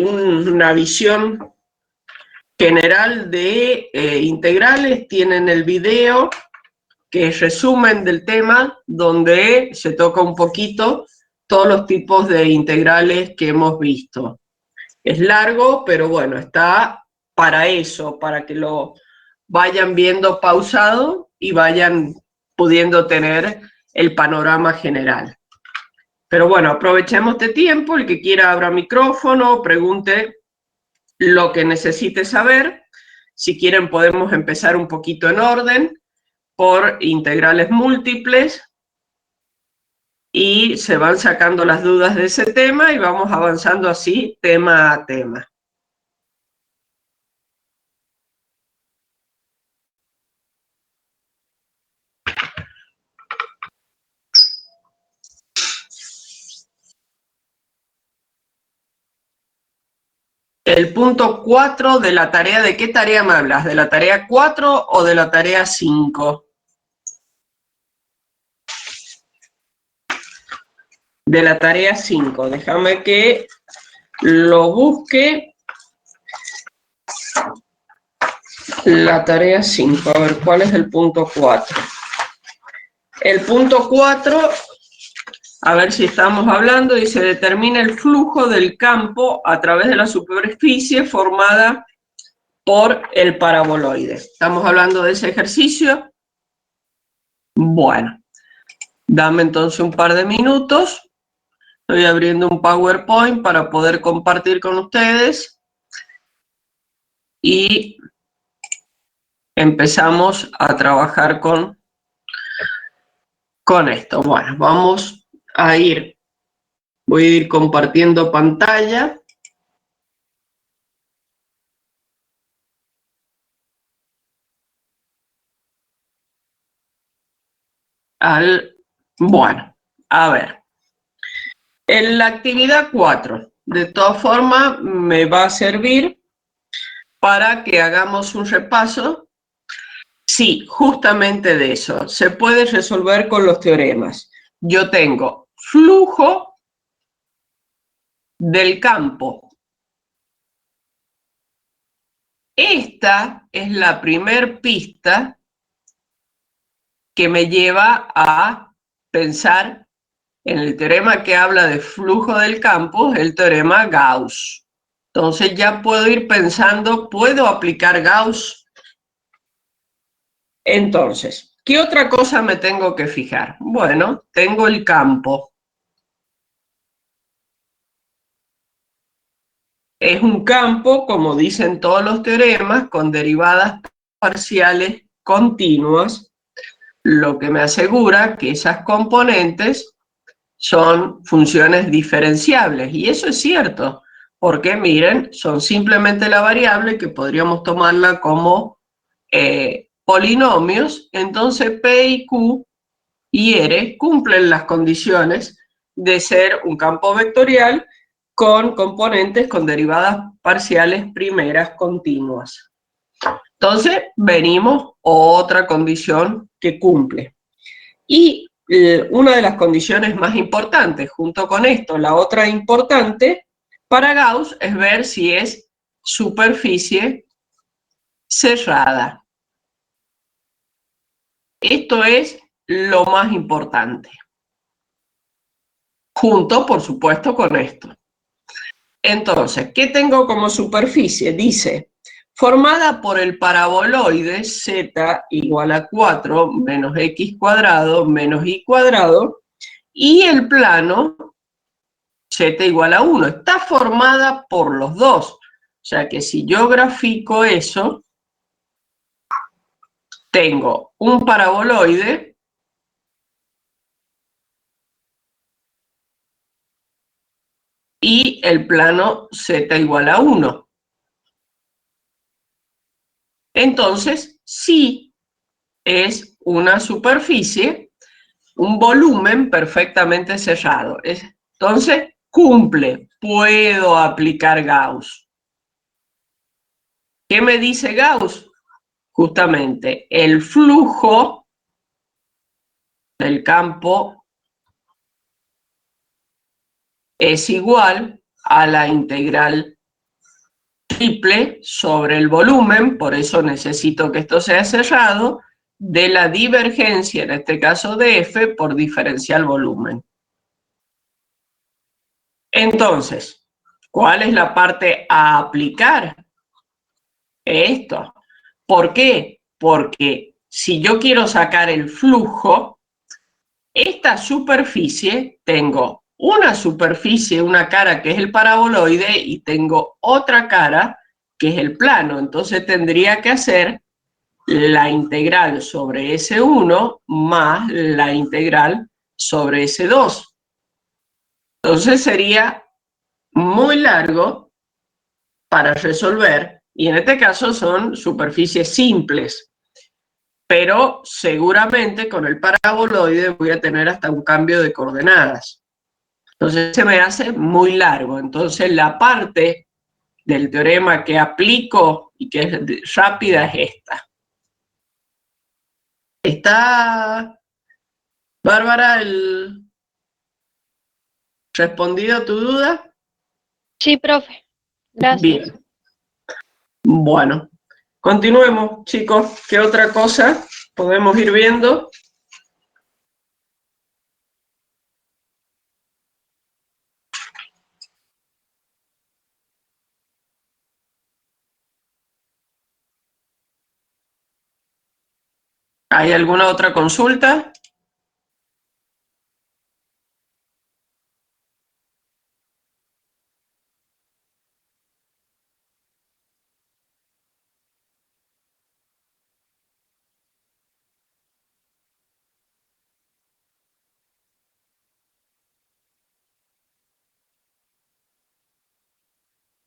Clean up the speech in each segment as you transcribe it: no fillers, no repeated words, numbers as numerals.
una visión general de integrales. Tienen el video que es resumen del tema, donde se toca un poquito todos los tipos de integrales que hemos visto. Es largo, pero bueno, está para eso, para que lo vayan viendo pausado y vayan pudiendo tener el panorama general. Pero bueno, aprovechemos este tiempo, el que quiera abra micrófono, pregunte lo que necesite saber. Si quieren podemos empezar un poquito en orden por integrales múltiples y se van sacando las dudas de ese tema y vamos avanzando así tema a tema. El punto 4 de la tarea, ¿de qué tarea me hablas? ¿De la tarea 4 o de la tarea 5? De la tarea 5. Déjame que lo busque. La tarea 5. A ver, ¿cuál es el punto 4? El punto 4, a ver si estamos hablando, dice, determina el flujo del campo a través de la superficie formada por el paraboloide. ¿Estamos hablando de ese ejercicio? Bueno, dame entonces un par de minutos. Estoy abriendo un PowerPoint para poder compartir con ustedes y empezamos a trabajar con esto. Bueno, vamos a ir, voy a ir compartiendo pantalla. Bueno, a ver. En la actividad 4, de todas formas, me va a servir para que hagamos un repaso. Sí, justamente de eso. Se puede resolver con los teoremas. Yo tengo flujo del campo. Esta es la primer pista que me lleva a pensar en el teorema que habla de flujo del campo, el teorema Gauss. Entonces ya puedo ir pensando, ¿puedo aplicar Gauss? Entonces, ¿qué otra cosa me tengo que fijar? Bueno, tengo el campo. Es un campo, como dicen todos los teoremas, con derivadas parciales continuas, lo que me asegura que esas componentes son funciones diferenciables. Y eso es cierto, porque miren, son simplemente la variable que podríamos tomarla como polinomios. Entonces P y Q y R cumplen las condiciones de ser un campo vectorial con componentes con derivadas parciales primeras continuas. Entonces, venimos otra condición que cumple. Y una de las condiciones más importantes, junto con esto, la otra importante para Gauss es ver si es superficie cerrada. Esto es lo más importante. Junto, por supuesto, con esto. Entonces, ¿qué tengo como superficie? Dice, formada por el paraboloide z igual a 4 menos x cuadrado menos y cuadrado y el plano z igual a 1. Está formada por los dos. O sea que si yo grafico eso, tengo un paraboloide y el plano z igual a 1. Entonces, sí es una superficie, un volumen perfectamente cerrado. Entonces, cumple, puedo aplicar Gauss. ¿Qué me dice Gauss? Justamente, el flujo del campo es igual a la integral triple sobre el volumen, por eso necesito que esto sea cerrado, de la divergencia, en este caso de F, por diferencial volumen. Entonces, ¿cuál es la parte a aplicar? Esto. ¿Por qué? Porque si yo quiero sacar el flujo, esta superficie, tengo una superficie, una cara que es el paraboloide y tengo otra cara que es el plano. Entonces tendría que hacer la integral sobre S1 más la integral sobre S2. Entonces sería muy largo para resolver, y en este caso son superficies simples, pero seguramente con el paraboloide voy a tener hasta un cambio de coordenadas. Entonces se me hace muy largo. Entonces la parte del teorema que aplico y que es rápida es esta. ¿Está, Bárbara, respondido a tu duda? Sí, profe. Gracias. Bien. Bueno, continuemos, chicos. ¿Qué otra cosa podemos ir viendo? ¿Hay alguna otra consulta?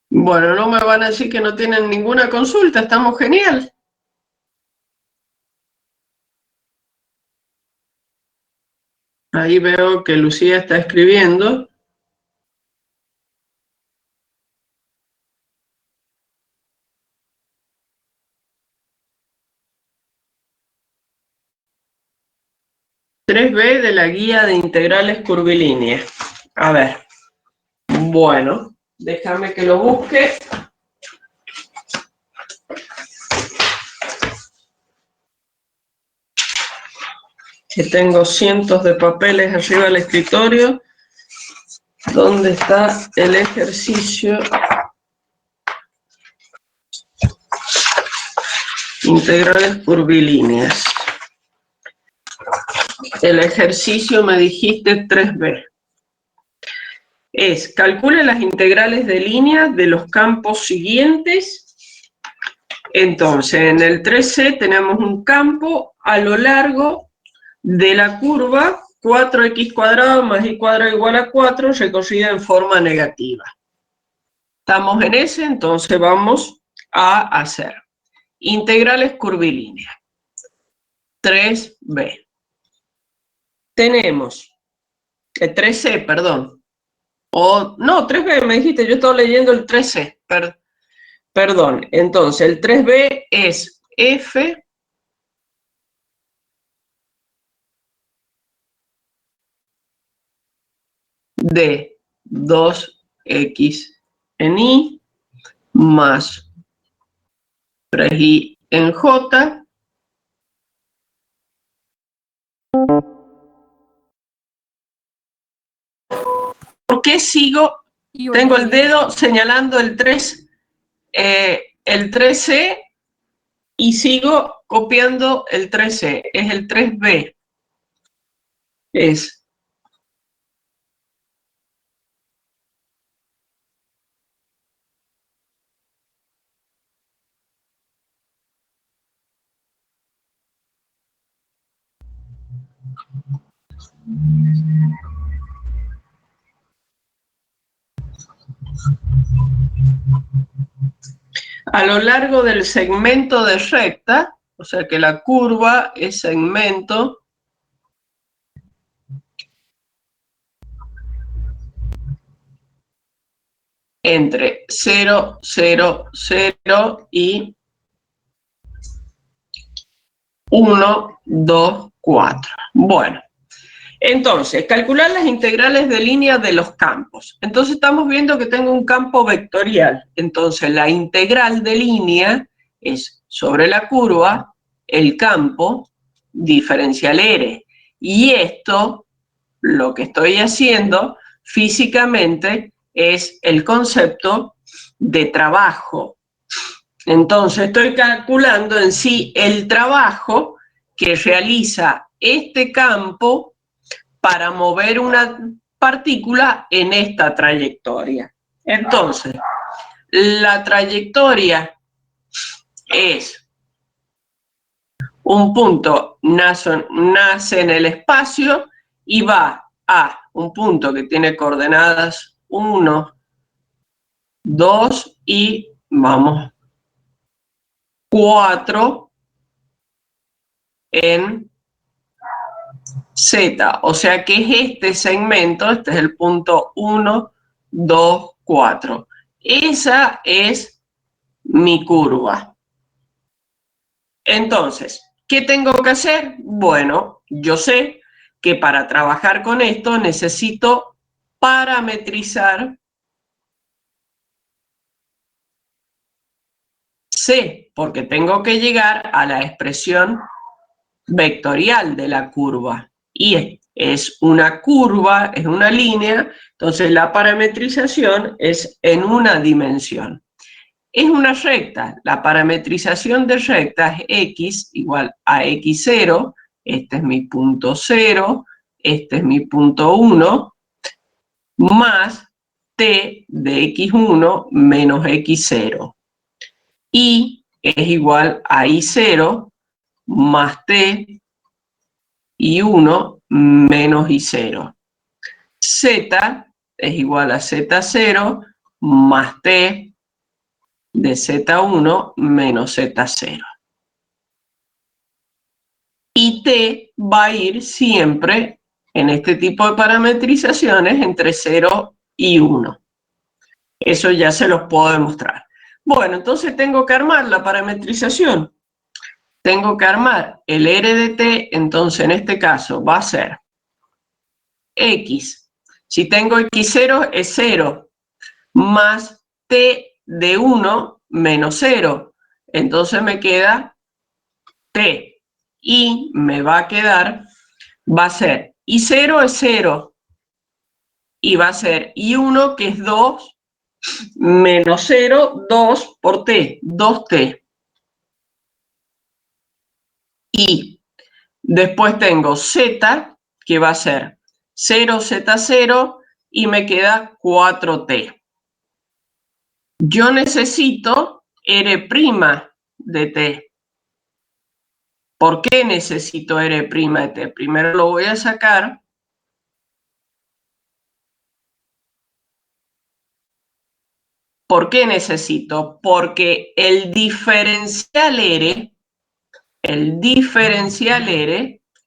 Bueno, no me van a decir que no tienen ninguna consulta, estamos genial. Ahí veo que Lucía está escribiendo. (3b) de la guía de integrales curvilíneas. A ver, bueno, déjame que lo busque. Que tengo cientos de papeles arriba del escritorio. ¿Dónde está el ejercicio? Integrales curvilíneas. El ejercicio me dijiste 3b. Es, calcule las integrales de línea de los campos siguientes. Entonces, en el 3c tenemos un campo a lo largo de la curva 4x² más y² igual a 4, recorrida en forma negativa. Estamos en ese, entonces vamos a hacer integrales curvilíneas. 3b. Tenemos el 3c, perdón. No, 3b me dijiste, yo estaba leyendo el 3c. Perdón, entonces el 3b es f de 2x en y más 3y en j ¿Por qué sigo? Tengo el dedo señalando el 3c y sigo copiando el 3c. Es el 3b. Es a lo largo del segmento de recta, o sea que la curva es segmento entre 0, 0, 0 y 1, 2, 4. Bueno, Entonces, calcular las integrales de línea de los campos. Entonces estamos viendo que tengo un campo vectorial. Entonces la integral de línea es sobre la curva, el campo, diferencial R. Y esto, lo que estoy haciendo físicamente, es el concepto de trabajo. Entonces estoy calculando en sí el trabajo que realiza este campo para mover una partícula en esta trayectoria. Entonces, la trayectoria es un punto, nace en el espacio y va a un punto que tiene coordenadas 1, 2 y vamos 4 en Z, o sea que es este segmento, este es el punto 1, 2, 4. Esa es mi curva. Entonces, ¿qué tengo que hacer? Bueno, yo sé que para trabajar con esto necesito parametrizar C, porque tengo que llegar a la expresión vectorial de la curva. Y es una curva, es una línea, entonces la parametrización es en una dimensión. Es una recta, la parametrización de recta es x igual a x0, este es mi punto 0, este es mi punto 1, más t de x1 menos x0. Y es igual a y0 más t y 1 menos y0. Z es igual a z0 más t de z1 menos z0. Y t va a ir siempre en este tipo de parametrizaciones entre 0 y 1. Eso ya se los puedo demostrar. Bueno, entonces tengo que armar la parametrización. Tengo que armar el R de t, entonces en este caso va a ser x. Si tengo x0 es 0, más t de 1 menos 0. Entonces me queda t. Y me va a quedar, va a ser y0 es 0. Y va a ser y1 que es 2 menos 0, 2 por t, 2t. Y después tengo z, que va a ser 0z0 y me queda 4t. Yo necesito R' de t. ¿Por qué necesito R' de t? Primero lo voy a sacar. ¿Por qué necesito? Porque el diferencial R,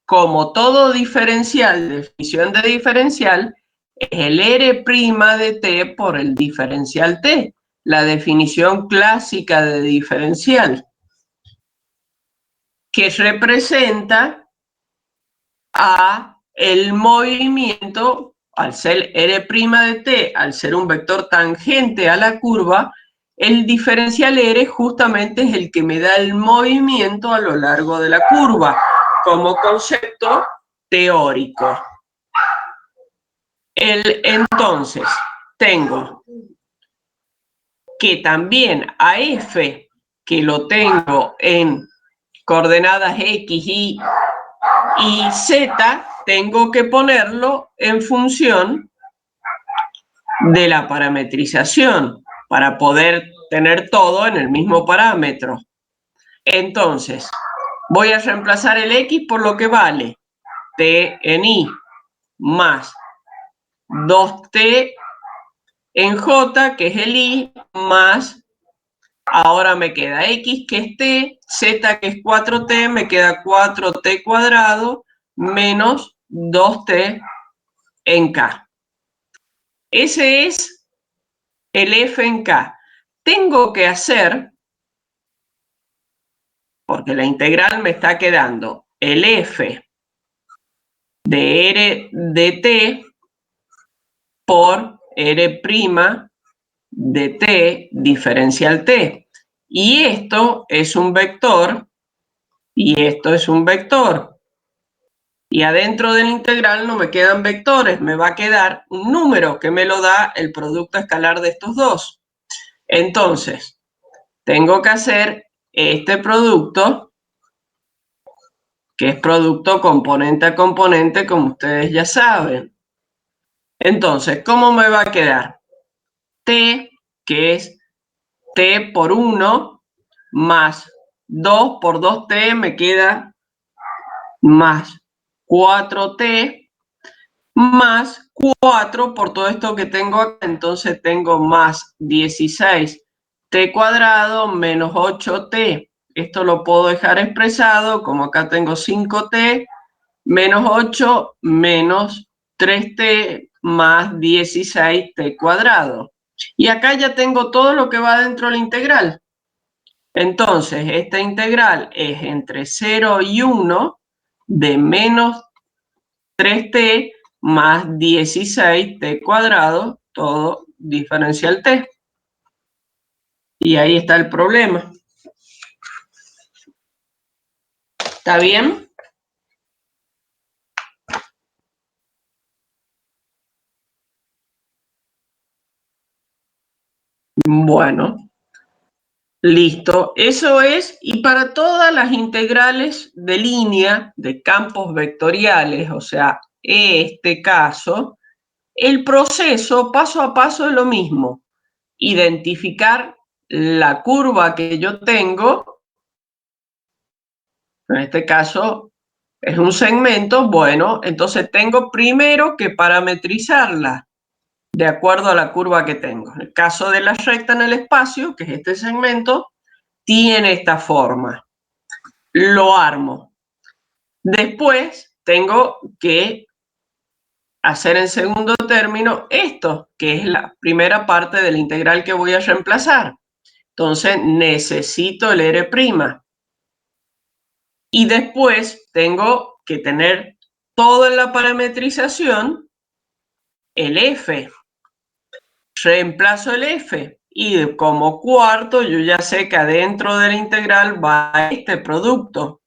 como todo diferencial, definición de diferencial, es el R' de t por el diferencial t, la definición clásica de diferencial, que representa a el movimiento, al ser R' de t, al ser un vector tangente a la curva, el diferencial R justamente es el que me da el movimiento a lo largo de la curva, como concepto teórico. Entonces, tengo que también a F, que lo tengo en coordenadas X, Y y Z, tengo que ponerlo en función de la parametrización para poder tener todo en el mismo parámetro. Entonces, voy a reemplazar el X por lo que vale T en Y más 2T en J, que es el Y, más, ahora me queda X, que es T, Z, que es 4T, me queda 4T cuadrado menos 2T en K. Ese es el F en K. Tengo que hacer, porque la integral me está quedando, el F de R de T por R' de T diferencial T. Y esto es un vector y esto es un vector. Y adentro del integral no me quedan vectores, me va a quedar un número que me lo da el producto escalar de estos dos. Entonces, tengo que hacer este producto, que es producto componente a componente, como ustedes ya saben. Entonces, ¿cómo me va a quedar? T, que es T por 1, más 2 por 2T me queda más 4T, más 4 por todo esto que tengo acá. Entonces tengo más 16T cuadrado menos 8T. Esto lo puedo dejar expresado, como acá tengo 5T, menos 8 menos 3T más 16T cuadrado. Y acá ya tengo todo lo que va dentro de la integral. Entonces, esta integral es entre 0 y 1 de menos 3T más 16T cuadrado, todo diferencial T. Y ahí está el problema. ¿Está bien? Bueno, listo. Eso es, y para todas las integrales de línea de campos vectoriales, o sea, este caso, el proceso paso a paso es lo mismo. Identificar la curva que yo tengo, en este caso es un segmento, bueno, entonces tengo primero que parametrizarla de acuerdo a la curva que tengo. En el caso de la recta en el espacio, que es este segmento, tiene esta forma. Lo armo. Después tengo que hacer en segundo término esto, que es la primera parte de la integral que voy a reemplazar. Entonces necesito el R'. Y después tengo que tener todo en la parametrización, el F. Reemplazo el F. Y como cuarto, yo ya sé que adentro de la integral va este producto.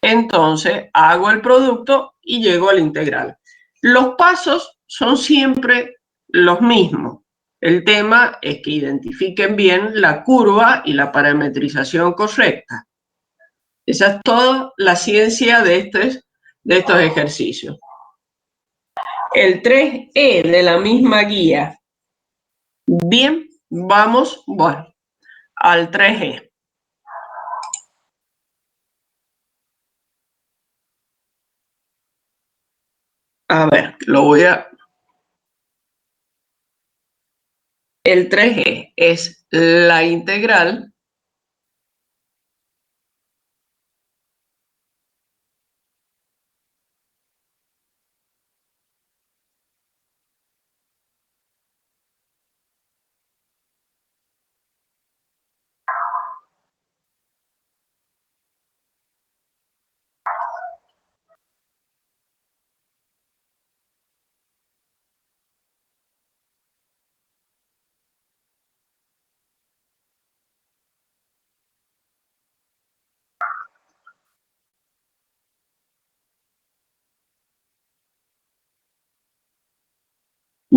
Entonces hago el producto y llego a la integral. Los pasos son siempre los mismos. El tema es que identifiquen bien la curva y la parametrización correcta. Esa es toda la ciencia de estos ejercicios. El 3E de la misma guía. Bien, vamos, bueno, al 3E. A ver, lo voy a... El 3E es la integral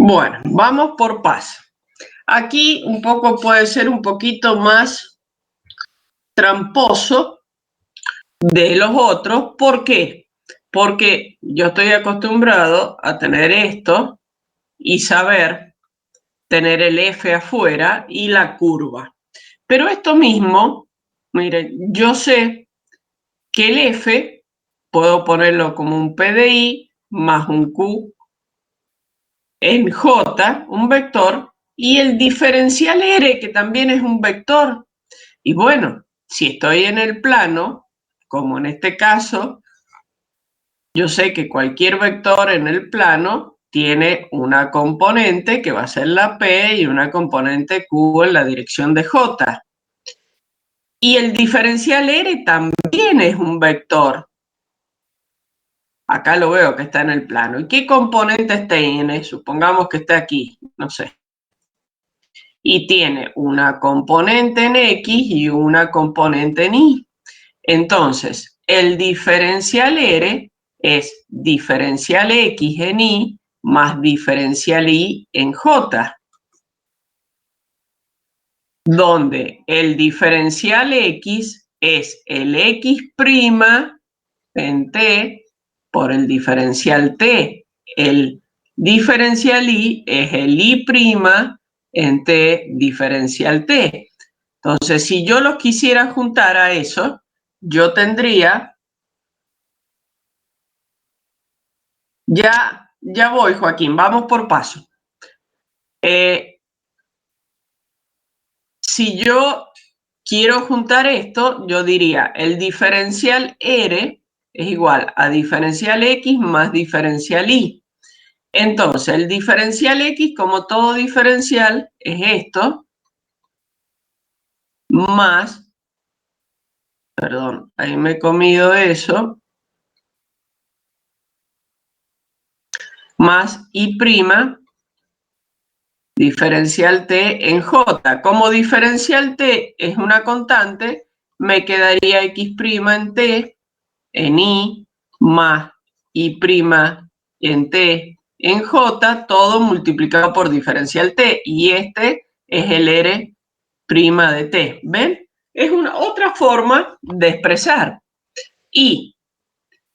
Bueno, vamos por paso. Aquí un poco puede ser un poquito más tramposo de los otros. ¿Por qué? Porque yo estoy acostumbrado a tener esto y saber tener el F afuera y la curva. Pero esto mismo, miren, yo sé que el F puedo ponerlo como un PDI más un Q en J, un vector, y el diferencial R, que también es un vector. Y bueno, si estoy en el plano, como en este caso, yo sé que cualquier vector en el plano tiene una componente que va a ser la P y una componente Q en la dirección de J. Y el diferencial R también es un vector. Acá lo veo que está en el plano. ¿Y qué componentes tiene? Supongamos que está aquí, no sé. Y tiene una componente en X y una componente en Y. Entonces, el diferencial R es diferencial X en Y más diferencial Y en J, donde el diferencial X es el X' en T por el diferencial T. El diferencial Y es el Y' en T diferencial T. Entonces, si yo los quisiera juntar a eso, yo tendría... Ya voy, Joaquín, vamos por paso. Si yo quiero juntar esto, yo diría el diferencial R es igual a diferencial X más diferencial Y. Entonces, el diferencial X, como todo diferencial, es esto, más, perdón, ahí me he comido eso, más Y', diferencial T en J. Como diferencial T es una constante, me quedaría X' en T en Y más Y' en T en J, todo multiplicado por diferencial T. Y este es el R' de T. ¿Ven? Es una otra forma de expresar. Y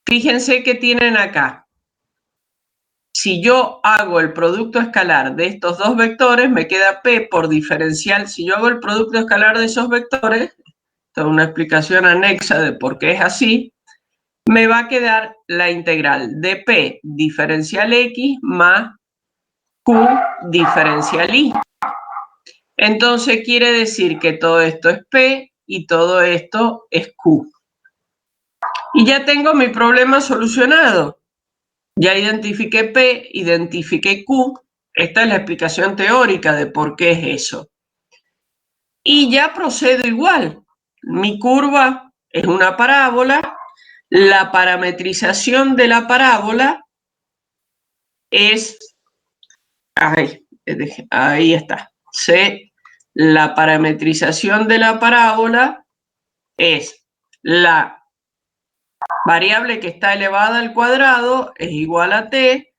fíjense que tienen acá. Si yo hago el producto escalar de estos dos vectores, me queda P por diferencial. Si yo hago el producto escalar de esos vectores, esto es una explicación anexa de por qué es así, me va a quedar la integral de P diferencial X más Q diferencial Y. Entonces quiere decir que todo esto es P y todo esto es Q. Y ya tengo mi problema solucionado. Ya identifiqué P, identifiqué Q. Esta es la explicación teórica de por qué es eso. Y ya procedo igual. Mi curva es una parábola. La parametrización de la parábola es... Ahí está. La parametrización de la parábola es la variable que está elevada al cuadrado es igual a t,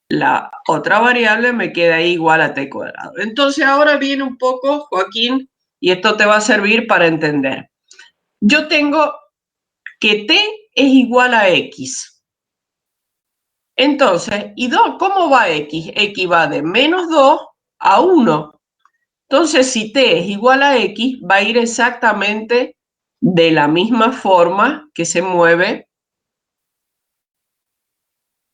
la otra variable me queda igual a t cuadrado. Entonces ahora viene un poco, Joaquín, y esto te va a servir para entender. Yo tengo que t es igual a x. Entonces, ¿cómo va x? X va de menos 2 a 1. Entonces, si t es igual a x, va a ir exactamente de la misma forma que se mueve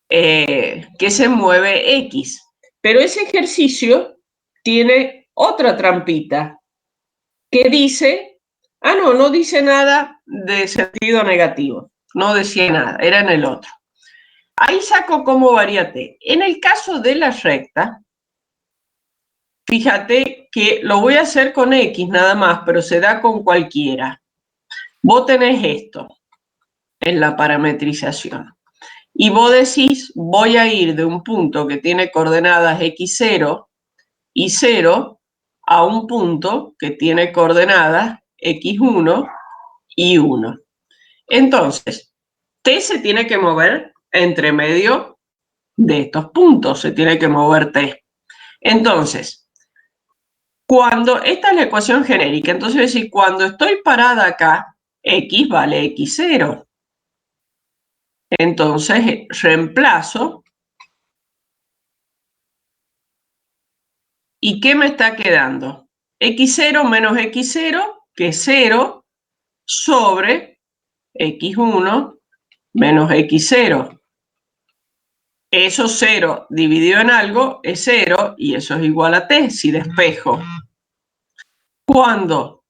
X. Pero ese ejercicio tiene otra trampita que dice, no dice nada de sentido negativo, no decía nada, era en el otro. Ahí saco cómo varía t. En el caso de la recta, fíjate que lo voy a hacer con X nada más, pero se da con cualquiera. Vos tenés esto en la parametrización. Y vos decís, voy a ir de un punto que tiene coordenadas x0 y 0 a un punto que tiene coordenadas x1 y 1. Entonces, t se tiene que mover entre medio de estos puntos, se tiene que mover t. Entonces, esta es la ecuación genérica, entonces decir, cuando estoy parada acá, x vale x0. Entonces, reemplazo. ¿Y qué me está quedando? X0 menos X0, que es 0, sobre X1 menos X0. Eso 0 dividido en algo es 0 y eso es igual a t si despejo. Cuando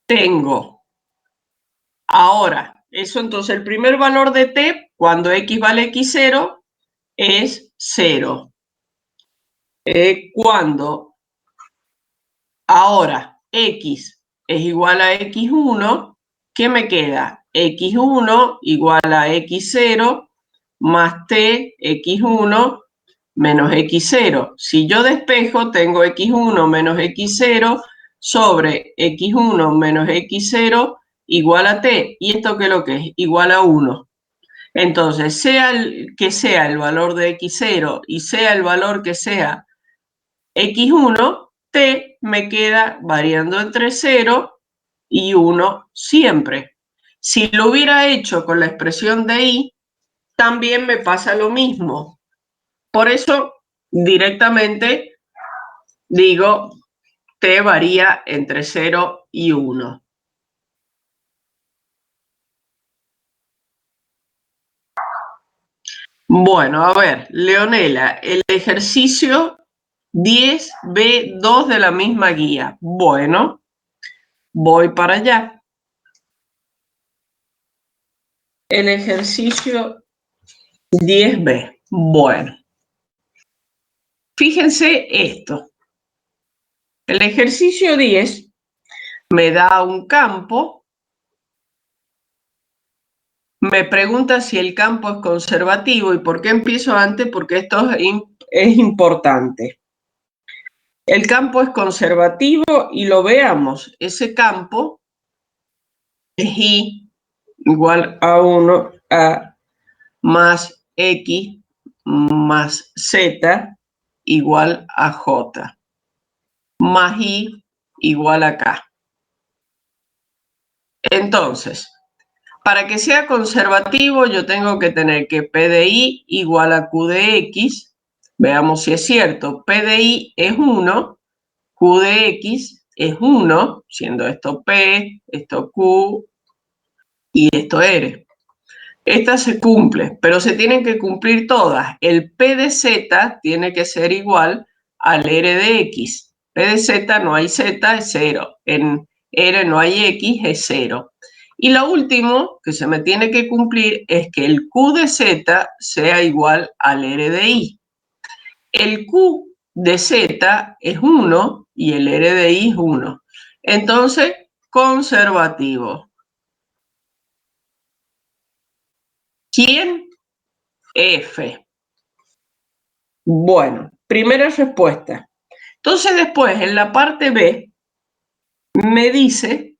tengo ahora, eso entonces el primer valor de t, cuando x vale x0, es 0. Cuando ahora x es igual a x1, ¿qué me queda? x1 igual a x0 más t x1 menos x0. Si yo despejo, tengo x1 menos x0 sobre x1 menos x0 igual a t. ¿Y esto qué es lo que es? Igual a 1. Entonces, sea que sea el valor de x0 y sea el valor que sea x1, t me queda variando entre 0 y 1 siempre. Si lo hubiera hecho con la expresión de y, también me pasa lo mismo. Por eso, directamente digo, t varía entre 0 y 1. Bueno, a ver, Leonela, el ejercicio 10B2 de la misma guía. Bueno, voy para allá. El ejercicio 10B. Bueno, fíjense esto. El ejercicio 10 me da un campo. Me pregunta si el campo es conservativo. ¿Y por qué empiezo antes? Porque esto es importante. El campo es conservativo y lo veamos. Ese campo es I igual a 1 a más X más Z igual a J más I igual a K. Entonces, para que sea conservativo, yo tengo que tener que P de I igual a Q de X. Veamos si es cierto. P de I es 1, Q de X es 1, siendo esto P, esto Q y esto R. Esta se cumple, pero se tienen que cumplir todas. El P de Z tiene que ser igual al R de X. P de Z no hay Z, es 0. En R no hay X, es 0. Y lo último que se me tiene que cumplir es que el Q de Z sea igual al R de I. El Q de Z es 1 y el R de I es 1. Entonces, conservativo. ¿Quién? F. Bueno, primera respuesta. Entonces después, en la parte B, me dice,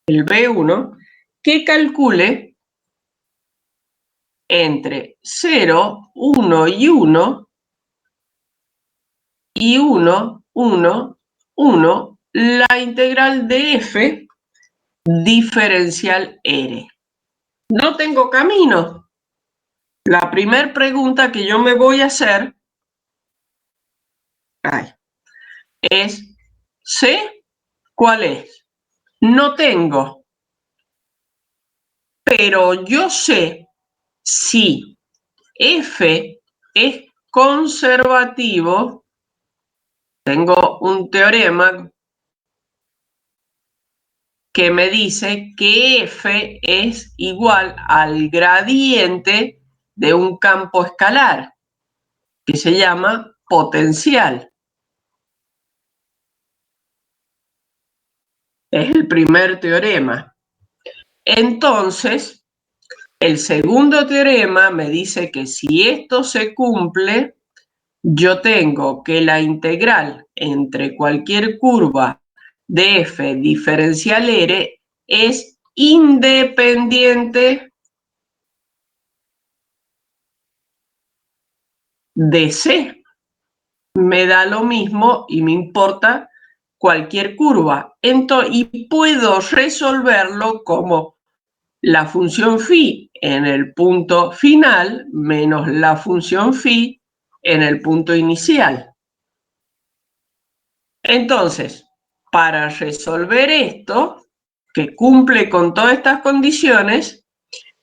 el B1, que calcule entre 0, 1 y 1, y 1, 1, 1, la integral de F diferencial R. No tengo camino. La primera pregunta que yo me voy a hacer es, ¿sé cuál es? No tengo, pero yo sé si F es conservativo. Tengo un teorema que me dice que F es igual al gradiente de un campo escalar, que se llama potencial. Es el primer teorema. Entonces, el segundo teorema me dice que si esto se cumple, yo tengo que la integral entre cualquier curva de F diferencial R es independiente de C. Me da lo mismo y me importa cualquier curva. Entonces, y puedo resolverlo como la función phi en el punto final menos la función phi en el punto inicial. Entonces, para resolver esto, que cumple con todas estas condiciones,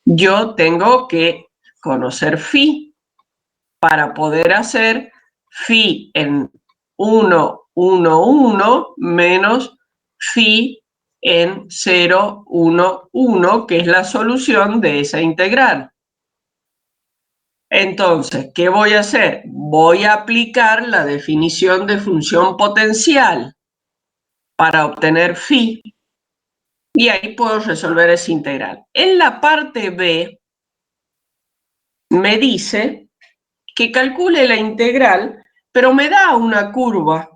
yo tengo que conocer phi para poder hacer phi en 1, 1, 1 menos phi en 0, 1, 1, que es la solución de esa integral. Entonces, ¿qué voy a hacer? Voy a aplicar la definición de función potencial para obtener phi. Y ahí puedo resolver ese integral. En la parte B me dice que calcule la integral, pero me da una curva.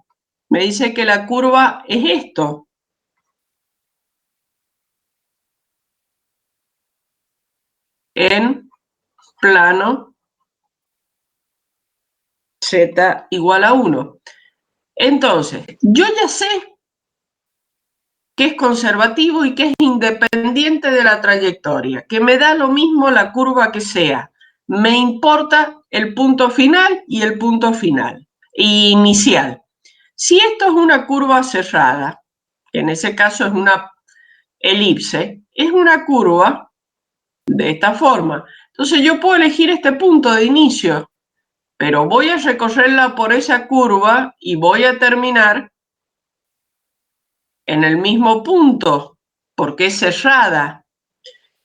Me dice que la curva es esto. En plano z igual a 1. Entonces, yo ya sé que es conservativo y que es independiente de la trayectoria, que me da lo mismo la curva que sea. Me importa el punto final y el punto final, inicial. Si esto es una curva cerrada, que en ese caso es una elipse, es una curva de esta forma. Entonces yo puedo elegir este punto de inicio, pero voy a recorrerla por esa curva y voy a terminar en el mismo punto, porque es cerrada.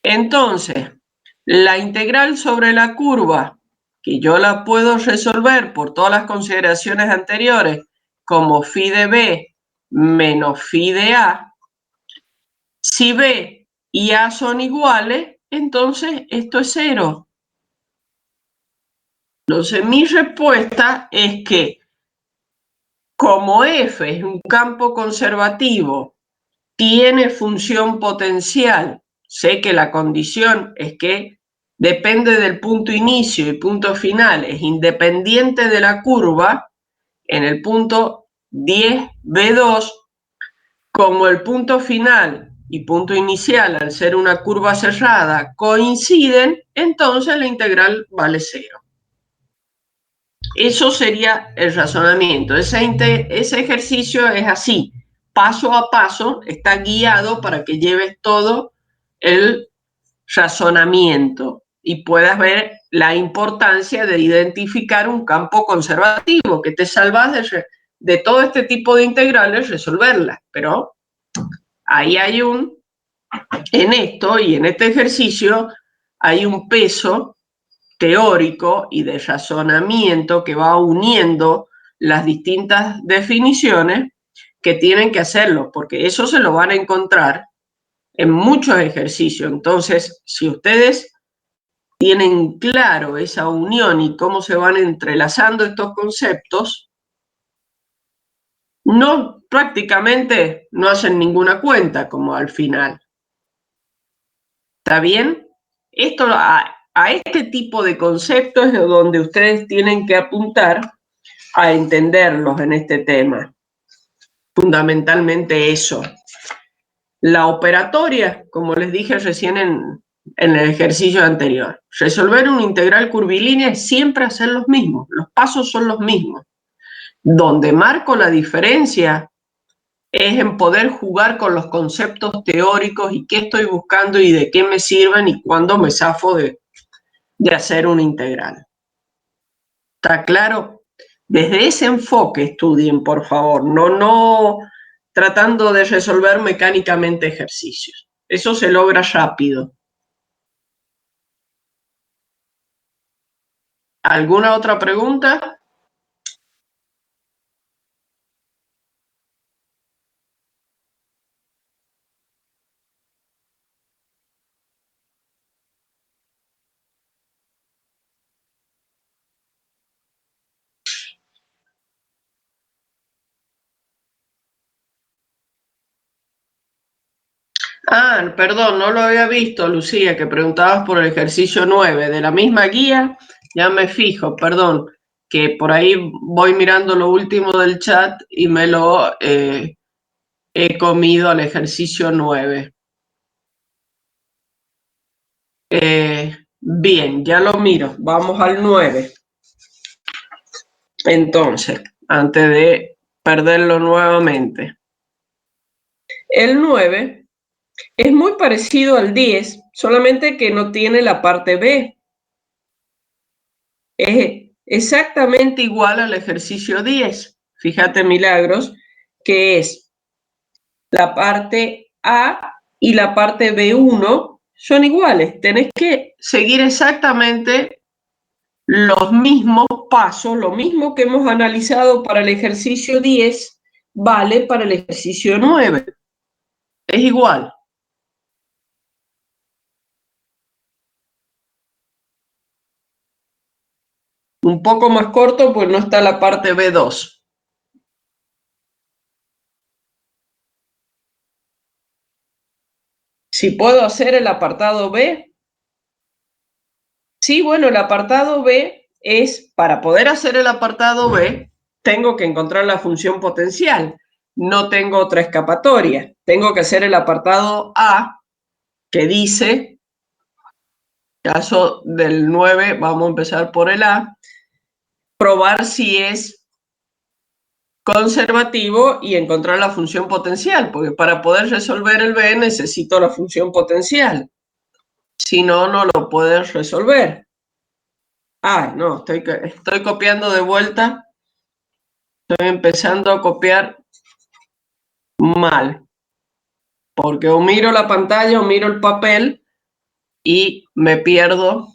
Entonces, la integral sobre la curva, que yo la puedo resolver por todas las consideraciones anteriores, como phi de b menos phi de a, si b y a son iguales, entonces esto es 0. Entonces, mi respuesta es que como f es un campo conservativo, tiene función potencial, sé que la condición es que depende del punto inicio y punto final, es independiente de la curva, en el punto 10b2, como el punto final y punto inicial, al ser una curva cerrada, coinciden, entonces la integral vale 0. Eso sería el razonamiento. Ese ejercicio es así, paso a paso, está guiado para que lleves todo el razonamiento y puedas ver la importancia de identificar un campo conservativo, que te salvas de todo este tipo de integrales, resolverlas. Pero ahí hay en esto y en este ejercicio, hay un peso teórico y de razonamiento que va uniendo las distintas definiciones que tienen que hacerlo, porque eso se lo van a encontrar en muchos ejercicios. Entonces, si ustedes tienen claro esa unión y cómo se van entrelazando estos conceptos, no, prácticamente no hacen ninguna cuenta como al final. ¿Está bien? Esto, a este tipo de conceptos es donde ustedes tienen que apuntar a entenderlos en este tema. Fundamentalmente eso. La operatoria, como les dije recién en el ejercicio anterior, resolver una integral curvilínea es siempre hacer los mismos, los pasos son los mismos. Donde marco la diferencia es en poder jugar con los conceptos teóricos y qué estoy buscando y de qué me sirven y cuándo me zafo de hacer una integral. ¿Está claro? Desde ese enfoque estudien, por favor, no tratando de resolver mecánicamente ejercicios. Eso se logra rápido. ¿Alguna otra pregunta? Ah, perdón, no lo había visto, Lucía, que preguntabas por el ejercicio 9. De la misma guía, ya me fijo, perdón, que por ahí voy mirando lo último del chat y me lo he comido al ejercicio 9. Bien, ya lo miro. Vamos al 9. Entonces, antes de perderlo nuevamente. El 9 es muy parecido al 10, solamente que no tiene la parte B. Es exactamente igual al ejercicio 10. Fíjate, Milagros, que es la parte A y la parte B1 son iguales. Tenés que seguir exactamente los mismos pasos, lo mismo que hemos analizado para el ejercicio 10, vale para el ejercicio 9. Es igual. poco más corto, pues no está la parte B2. Si puedo hacer el apartado B. Sí, bueno, el apartado B es, para poder hacer el apartado B, tengo que encontrar la función potencial. No tengo otra escapatoria. Tengo que hacer el apartado A, que dice, caso del 9, vamos a empezar por el A, probar si es conservativo y encontrar la función potencial, porque para poder resolver el B necesito la función potencial. Si no, no lo puedes resolver. Ah, no, estoy copiando de vuelta. Estoy empezando a copiar mal, porque o miro la pantalla o miro el papel y me pierdo.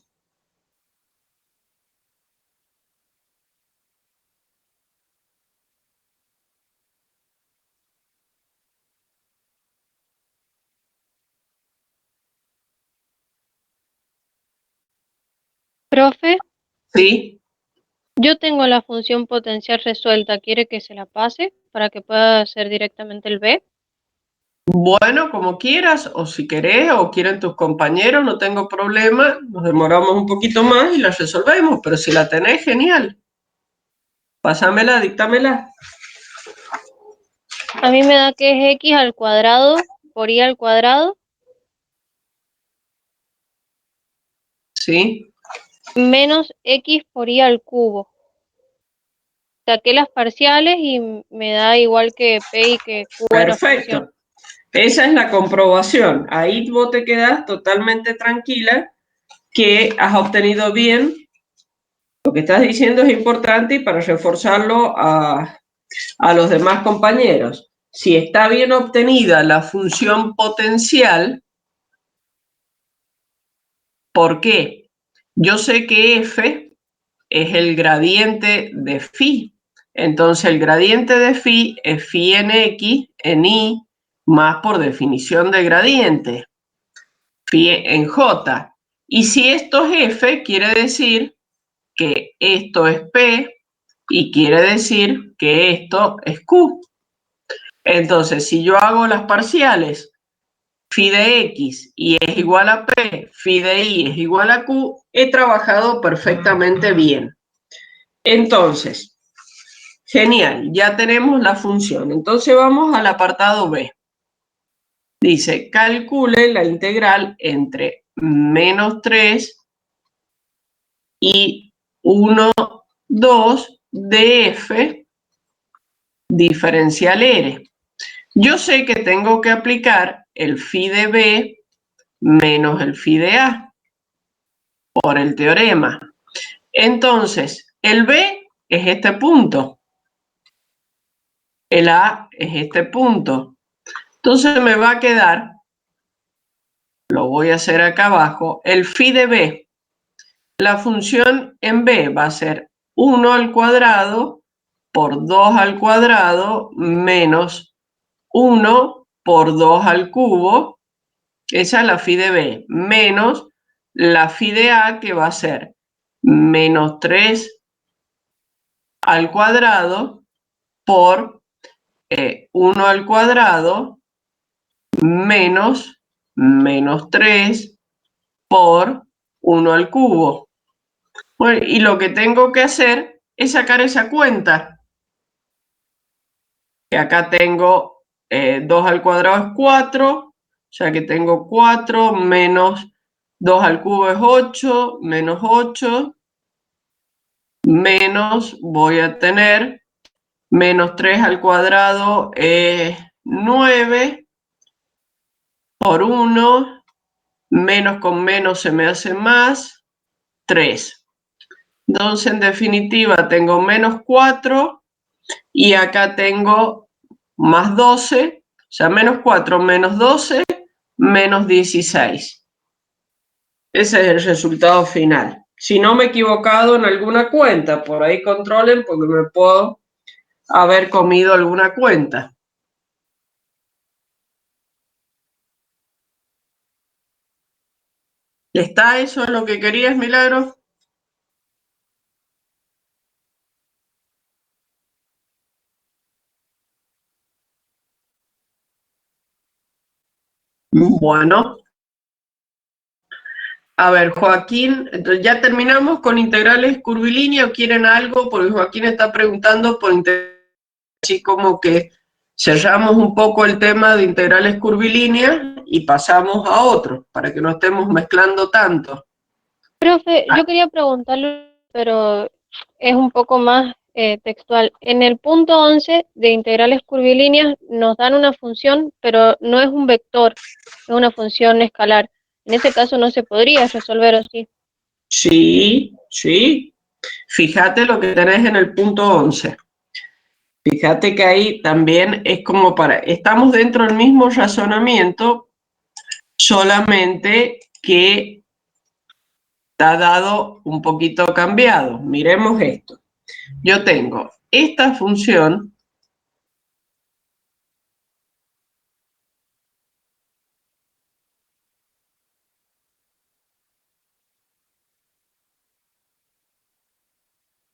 Profe, ¿Sí? yo tengo la función potencial resuelta. ¿Quiere que se la pase para que pueda hacer directamente el B? Bueno, como quieras, o si querés, o quieren tus compañeros, no tengo problema. Nos demoramos un poquito más y la resolvemos, pero si la tenés, genial. Pásamela, díctamela. A mí me da que es x al cuadrado por y al cuadrado ¿Sí? menos x por y al cubo. Saqué las parciales y me da igual que p y que q en la función. Perfecto. Esa es la comprobación. Ahí vos te quedás totalmente tranquila que has obtenido bien. Lo que estás diciendo es importante y para reforzarlo a los demás compañeros. Si está bien obtenida la función potencial, ¿por qué? Yo sé que f es el gradiente de phi. Entonces el gradiente de phi es phi en x en y más por definición de gradiente, phi en j. Y si esto es f, quiere decir que esto es p y quiere decir que esto es q. Entonces, si yo hago las parciales, phi de x y es igual a p, phi de y es igual a q, he trabajado perfectamente bien. Entonces, genial, ya tenemos la función. Entonces vamos al apartado B. Dice, calcule la integral entre menos 3 y 1, 2 de f diferencial R. Yo sé que tengo que aplicar el phi de B menos el phi de A por el teorema. Entonces, el B es este punto, el A es este punto. Entonces me va a quedar, lo voy a hacer acá abajo, el phi de B. La función en B va a ser 1 al cuadrado por 2 al cuadrado menos 1 por 2 al cubo. Esa es la phi de B, menos la phi de A, que va a ser menos 3 al cuadrado por 1 al cuadrado menos 3 por 1 al cubo. Bueno, y lo que tengo que hacer es sacar esa cuenta, que acá tengo 2 al cuadrado es 4, o sea que tengo 4 menos 2 al cubo es 8, menos 8, menos voy a tener menos 3 al cuadrado es 9 por 1, menos con menos se me hace más, 3. Entonces, en definitiva, tengo menos 4 y acá tengo más 12, o sea, menos 4 menos 12, menos 16. Ese es el resultado final. Si no me he equivocado en alguna cuenta, por ahí controlen porque me puedo haber comido alguna cuenta. ¿Está eso en lo que querías, Milagro? Bueno, a ver, Joaquín, entonces ya terminamos con integrales curvilíneas. ¿Quieren algo? Porque Joaquín está preguntando por así como que cerramos un poco el tema de integrales curvilíneas y pasamos a otro, para que no estemos mezclando tanto. Profe, Ah, yo quería preguntarle, pero es un poco más textual. En el punto 11 de integrales curvilíneas nos dan una función, pero no es un vector, es una función escalar. En ese caso no se podría resolver así. sí, sí. Fíjate lo que tenés en el punto 11. Fíjate que ahí también es como estamos dentro del mismo razonamiento, solamente que está dado un poquito cambiado. Miremos esto. Yo tengo esta función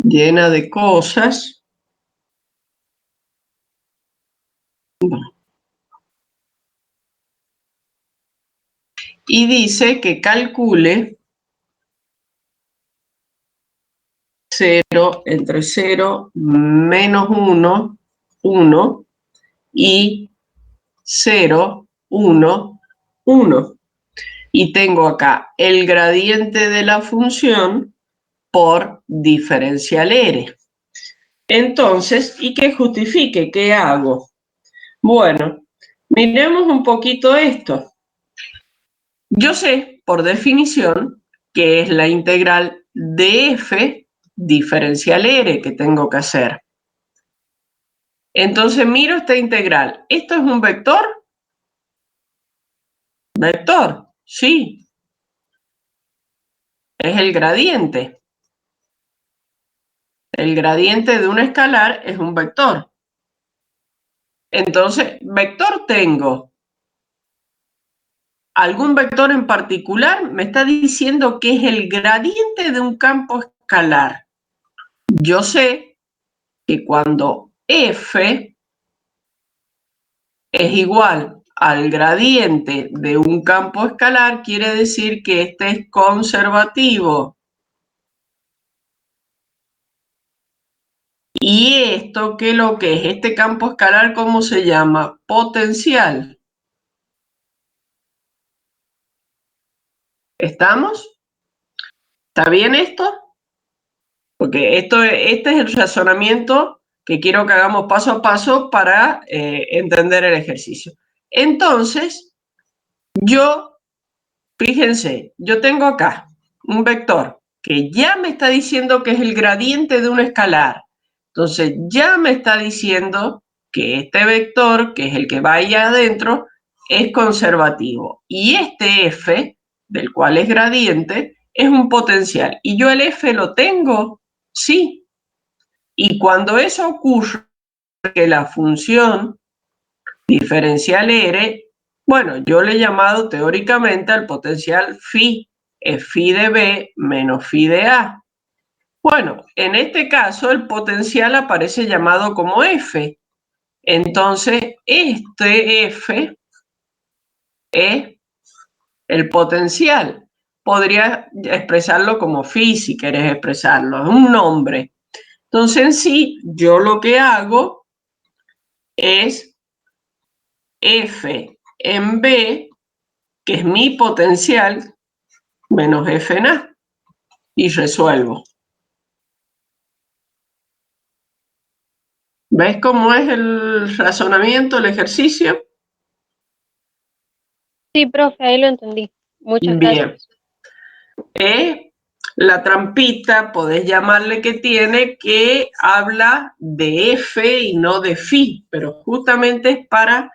llena de cosas. Y dice que calcule 0 entre 0 menos 1, 1 y 0, 1, 1. Y tengo acá el gradiente de la función por diferencial R. Entonces, ¿y qué justifique? ¿Qué hago? Bueno, miremos un poquito esto. Yo sé, por definición, que es la integral de f diferencial R que tengo que hacer. Entonces miro esta integral. ¿Esto es un vector? Vector, sí. Es el gradiente. El gradiente de un escalar es un vector. Entonces, vector tengo. ¿Algún vector en particular? Me está diciendo que es el gradiente de un campo escalar. Yo sé que cuando f es igual al gradiente de un campo escalar, quiere decir que este es conservativo. ¿Y esto qué es lo que es? Este campo escalar, ¿cómo se llama? Potencial. ¿Estamos? ¿Está bien esto? Porque este es el razonamiento que quiero que hagamos paso a paso para entender el ejercicio. Entonces, fíjense, yo tengo acá un vector que ya me está diciendo que es el gradiente de un escalar. Entonces, ya me está diciendo que este vector, que es el que va ahí adentro, es conservativo. Y este f, del cual es gradiente, es un potencial. ¿Y yo el f lo tengo? Sí. Y cuando eso ocurre, que la función diferencial R, bueno, yo le he llamado teóricamente al potencial phi, es phi de B menos phi de A. Bueno, en este caso el potencial aparece llamado como F. Entonces, este F es el potencial. Podría expresarlo como phi si querés expresarlo, es un nombre. Entonces, en sí, yo lo que hago es F en B, que es mi potencial, menos F en A, y resuelvo. ¿Ves cómo es el razonamiento, el ejercicio? Sí, profe, ahí lo entendí. Muchas Bien. gracias. La trampita, podés llamarle que tiene, que habla de F y no de phi, pero justamente es para,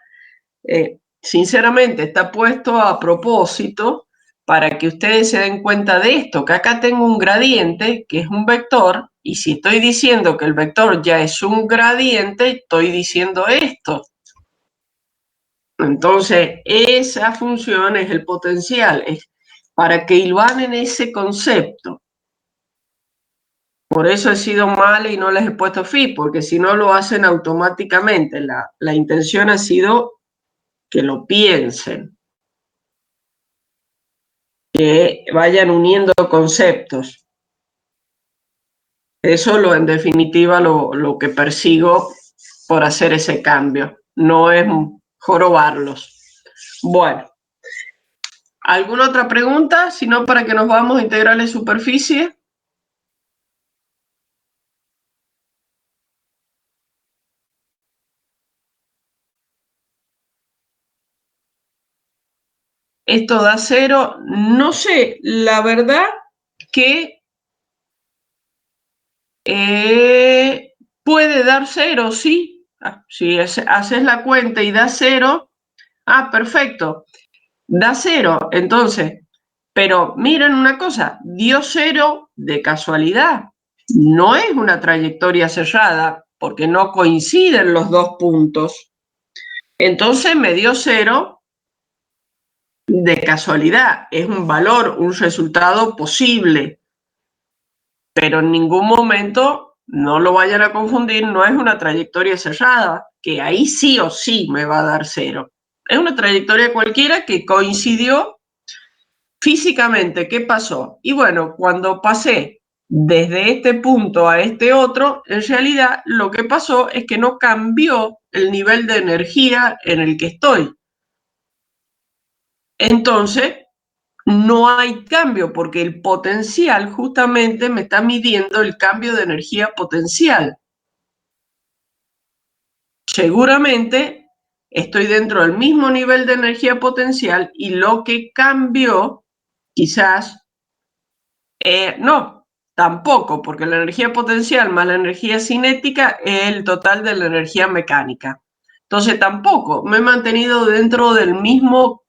sinceramente, está puesto a propósito para que ustedes se den cuenta de esto, que acá tengo un gradiente que es un vector, y si estoy diciendo que el vector ya es un gradiente, estoy diciendo esto. Entonces, esa función es el potencial, es para que hilvanen ese concepto. Por eso he sido mala y no les he puesto phi, porque si no lo hacen automáticamente. La intención ha sido que lo piensen. que vayan uniendo conceptos. Eso en definitiva lo que persigo por hacer ese cambio, no es jorobarlos. Bueno, ¿alguna otra pregunta? Si no, para que nos vamos a integrales superficie. Esto da 0, no sé, la verdad que puede dar 0, sí. Si haces la cuenta y da 0, perfecto, da 0, entonces, pero miren una cosa, dio 0 de casualidad, no es una trayectoria cerrada, porque no coinciden los dos puntos, entonces me dio 0 de casualidad, es un valor, un resultado posible, pero en ningún momento, no lo vayan a confundir, no es una trayectoria cerrada, que ahí sí o sí me va a dar 0. Es una trayectoria cualquiera que coincidió físicamente. ¿Qué pasó? Y bueno, cuando pasé desde este punto a este otro, en realidad lo que pasó es que no cambió el nivel de energía en el que estoy. Entonces, no hay cambio porque el potencial justamente me está midiendo el cambio de energía potencial. Seguramente estoy dentro del mismo nivel de energía potencial y lo que cambió, quizás, no, tampoco, porque la energía potencial más la energía cinética es el total de la energía mecánica. Entonces tampoco, me he mantenido dentro del mismo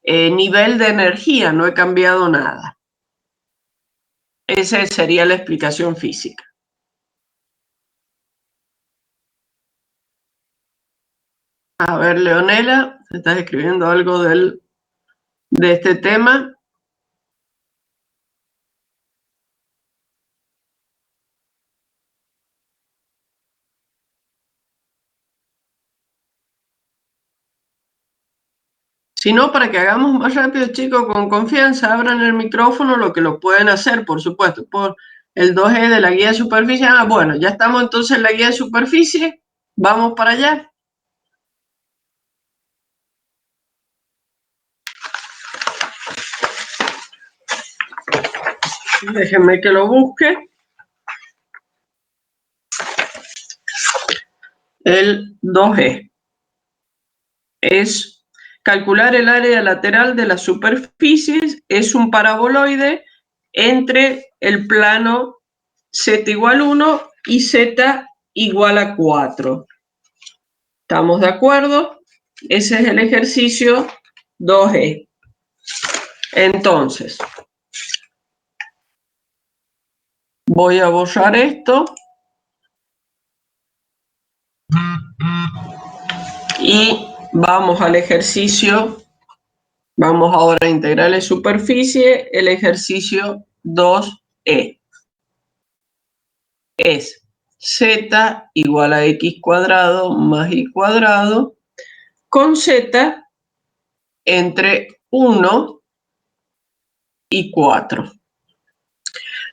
nivel de energía, no he cambiado nada. Esa sería la explicación física. A ver, Leonela, ¿estás escribiendo algo de este tema? Si no, para que hagamos más rápido, chicos, con confianza, abran el micrófono, lo que lo pueden hacer, por supuesto, por el 2E de la guía de superficie. Bueno, ya estamos entonces en la guía de superficie. Vamos para allá. Déjenme que lo busque. El 2E es calcular el área lateral de las superficies. Es un paraboloide entre el plano z igual 1 y z igual a 4. ¿Estamos de acuerdo? Ese es el ejercicio 2E. Entonces, voy a borrar esto y vamos al ejercicio. Vamos ahora a integrales superficie, el ejercicio 2E. Es z igual a x cuadrado más y cuadrado con z entre 1 y 4.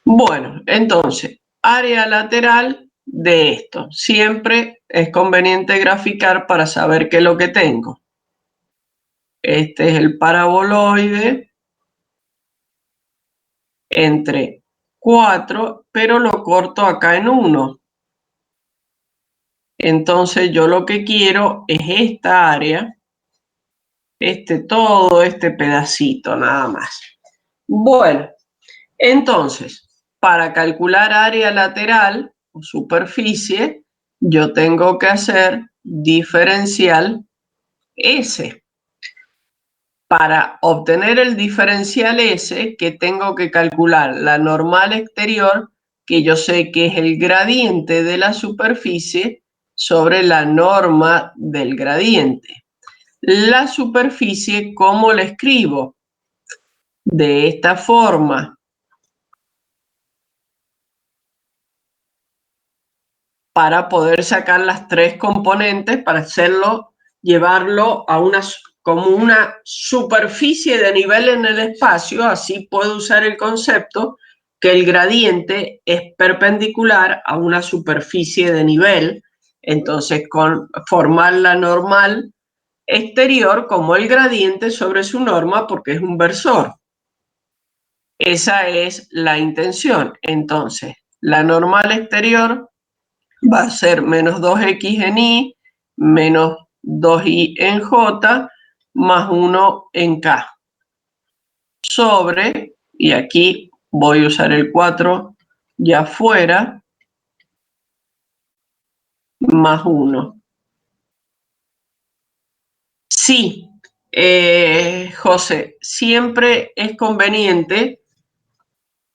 Bueno, entonces, área lateral de esto. Siempre es conveniente graficar para saber qué es lo que tengo. Este es el paraboloide entre 4, pero lo corto acá en 1. Entonces yo lo que quiero es esta área, todo este pedacito nada más. Bueno, entonces, para calcular área lateral o superficie, yo tengo que hacer diferencial S. Para obtener el diferencial S, que tengo que calcular la normal exterior, que yo sé que es el gradiente de la superficie sobre la norma del gradiente. La superficie, ¿cómo la escribo? De esta forma. Para poder sacar las tres componentes, para hacerlo, llevarlo a una como una superficie de nivel en el espacio, así puedo usar el concepto que el gradiente es perpendicular a una superficie de nivel, entonces formar la normal exterior como el gradiente sobre su norma porque es un versor. Esa es la intención. Entonces, la normal exterior va a ser menos 2x en y, menos 2y en j, más 1 en k. Sobre, y aquí voy a usar el 4 ya fuera, más 1. Sí, José, siempre es conveniente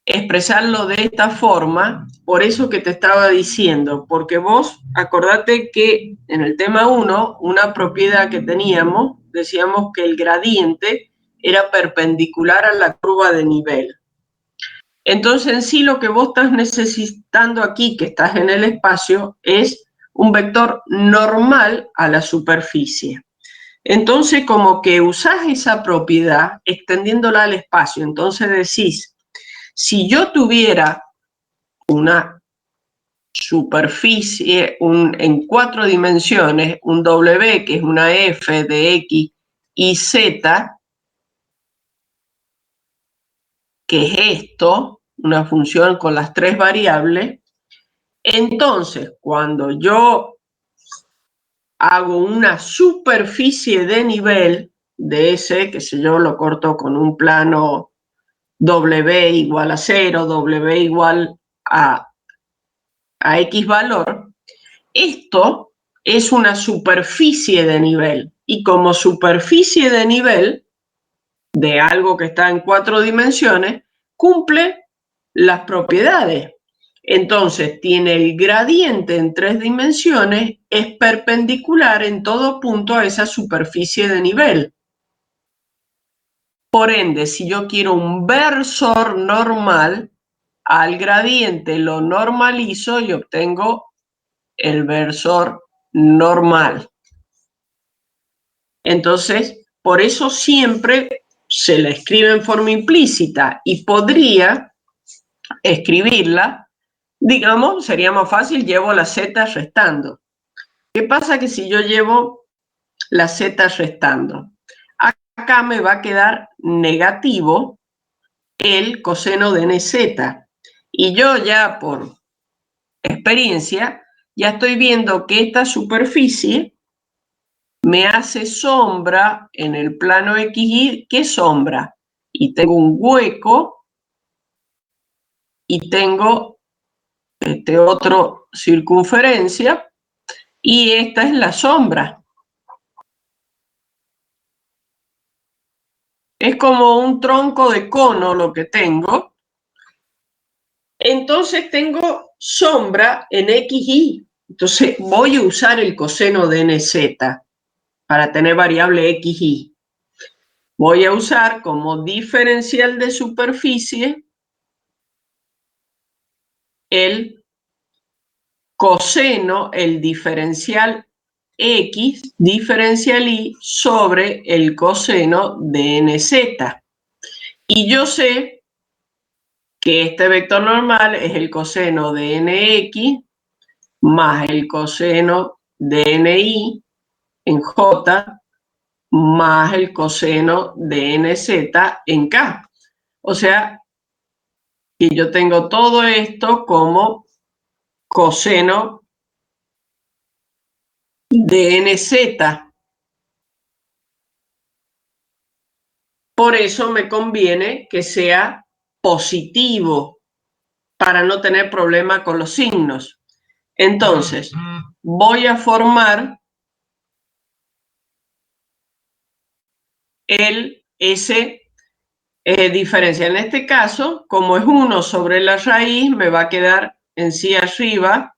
expresarlo de esta forma, por eso que te estaba diciendo, porque vos acordate que en el tema 1, una propiedad que teníamos, decíamos que el gradiente era perpendicular a la curva de nivel. Entonces, en sí, lo que vos estás necesitando aquí, que estás en el espacio, es un vector normal a la superficie. Entonces, como que usás esa propiedad extendiéndola al espacio. Entonces decís, si yo tuviera una superficie en 4 dimensiones, un W, que es una f de x y z, que es esto, una función con las 3 variables, entonces cuando yo hago una superficie de nivel de ese, que sé yo, lo corto con un plano W igual a 0, W igual a X valor, esto es una superficie de nivel. Y como superficie de nivel de algo que está en 4 dimensiones, cumple las propiedades. Entonces, tiene el gradiente en 3 dimensiones, es perpendicular en todo punto a esa superficie de nivel. Por ende, si yo quiero un versor normal, al gradiente lo normalizo y obtengo el versor normal. Entonces, por eso siempre se la escribe en forma implícita y podría escribirla, digamos, sería más fácil, llevo la z restando. ¿Qué pasa? Que si yo llevo la z restando, acá me va a quedar negativo el coseno de nz. Y yo ya por experiencia, ya estoy viendo que esta superficie me hace sombra en el plano XY. ¿Qué sombra? Y tengo un hueco y tengo este otro circunferencia y esta es la sombra. Es como un tronco de cono lo que tengo. Entonces tengo sombra en XY. Entonces voy a usar el coseno de NZ para tener variable XY. Voy a usar como diferencial de superficie el coseno, el diferencial X, diferencial Y sobre el coseno de NZ. Y yo sé que este vector normal es el coseno de NX más el coseno de NY en J más el coseno de NZ en K. O sea, que yo tengo todo esto como coseno de NZ. Por eso me conviene que sea positivo para no tener problema con los signos. Entonces, voy a formar el S diferencial. En este caso, como es 1 sobre la raíz, me va a quedar en sí arriba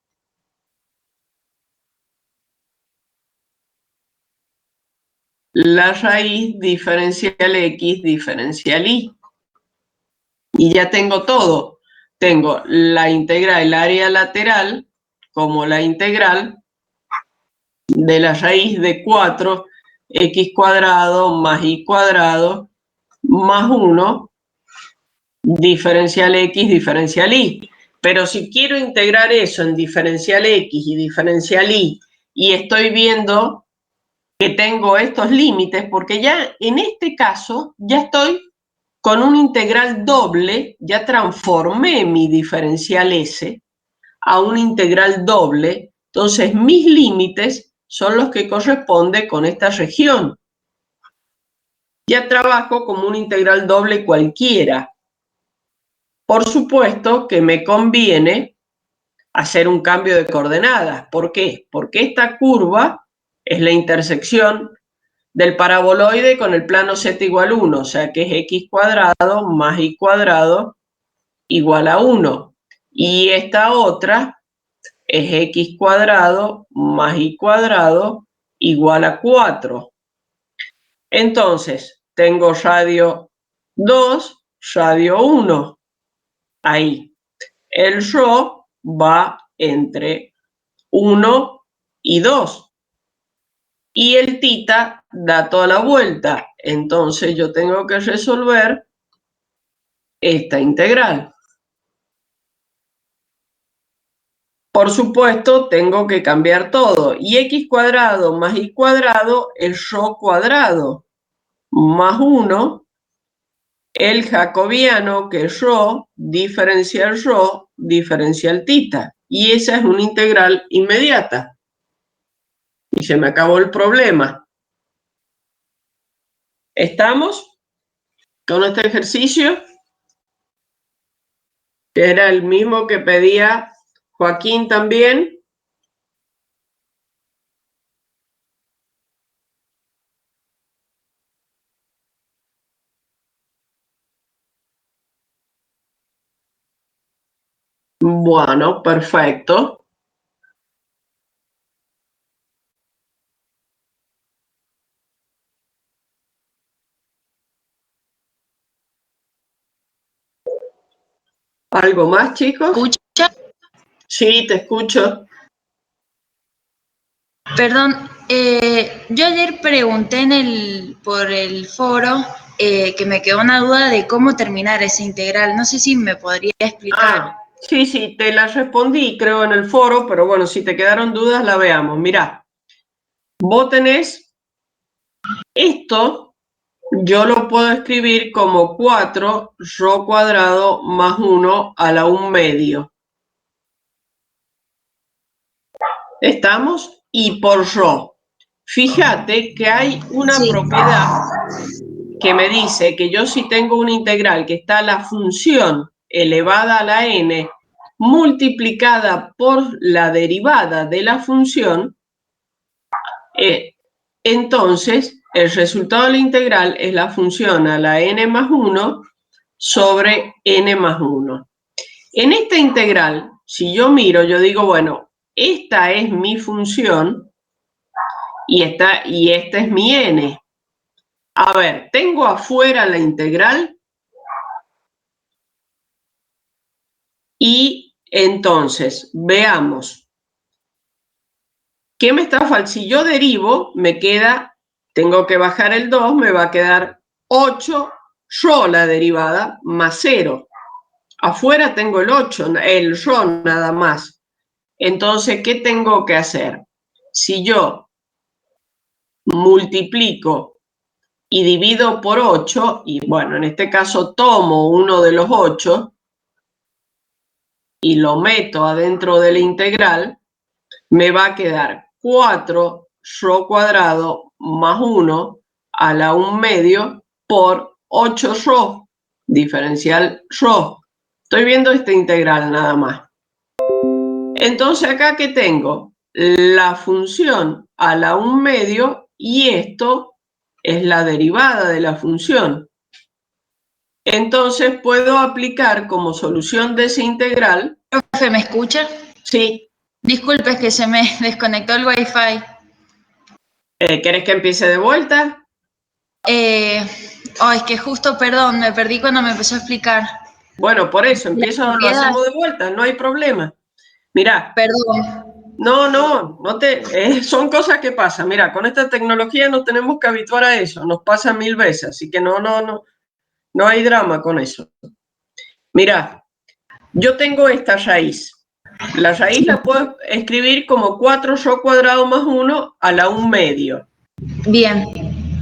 la raíz diferencial X diferencial Y. Y ya tengo todo. Tengo la integral, el área lateral, como la integral de la raíz de 4 x cuadrado más y cuadrado más 1 diferencial x diferencial y. Pero si quiero integrar eso en diferencial x y diferencial y estoy viendo que tengo estos límites, porque ya en este caso ya estoy con un integral doble, ya transformé mi diferencial s a un integral doble, entonces mis límites son los que corresponden con esta región. Ya trabajo como un integral doble cualquiera. Por supuesto que me conviene hacer un cambio de coordenadas. ¿Por qué? Porque esta curva es la intersección del paraboloide con el plano z igual 1, o sea que es x cuadrado más y cuadrado igual a 1. Y esta otra es x cuadrado más y cuadrado igual a 4. Entonces, tengo radio 2, radio 1. Ahí. El rho va entre 1 y 2. Y el tita da toda la vuelta. Entonces yo tengo que resolver esta integral. Por supuesto, tengo que cambiar todo. Y x cuadrado más y cuadrado es rho cuadrado más 1, el jacobiano, que es rho diferencial tita. Y esa es una integral inmediata. Y se me acabó el problema. ¿Estamos con este ejercicio? Que era el mismo que pedía Joaquín también. Bueno, perfecto. ¿Algo más, chicos? ¿Escucha? Sí, te escucho. Perdón, yo ayer pregunté por el foro que me quedó una duda de cómo terminar esa integral. No sé si me podría explicar. Sí, te la respondí, creo, en el foro, pero bueno, si te quedaron dudas, la veamos. Mirá, vos tenés esto, yo lo puedo escribir como 4 rho cuadrado más 1 a la 1 medio. ¿Estamos? Y por rho. Fíjate que hay una propiedad que me dice que yo si tengo una integral que está la función elevada a la n multiplicada por la derivada de la función, entonces el resultado de la integral es la función a la n más 1 sobre n más 1. En esta integral, si yo miro, yo digo, bueno, esta es mi función y esta es mi n. A ver, tengo afuera la integral y entonces veamos. ¿Qué me está faltando? Si yo derivo, me queda, tengo que bajar el 2, me va a quedar 8 rho la derivada más 0. Afuera tengo el 8, el rho nada más. Entonces, ¿qué tengo que hacer? Si yo multiplico y divido por 8, y bueno, en este caso tomo uno de los 8 y lo meto adentro de la integral, me va a quedar 4 rho cuadrado más 1 a la 1 medio por 8 rho, diferencial rho. Estoy viendo esta integral nada más. Entonces acá, ¿qué tengo? La función a la 1 medio y esto es la derivada de la función. Entonces puedo aplicar como solución de esa integral. ¿Profe, me escucha? Sí. Disculpe, es que se me desconectó el wifi. ¿Querés que empiece de vuelta? Es que justo, perdón, me perdí cuando me empezó a explicar. Bueno, por eso, lo hacemos de vuelta, no hay problema. Mirá. Perdón. son cosas que pasan. Mira, con esta tecnología nos tenemos que habituar a eso, nos pasa 1000 veces, así que no hay drama con eso. Mira, yo tengo esta raíz. La raíz la puedo escribir como 4yo cuadrado más 1 a la 1 medio. Bien.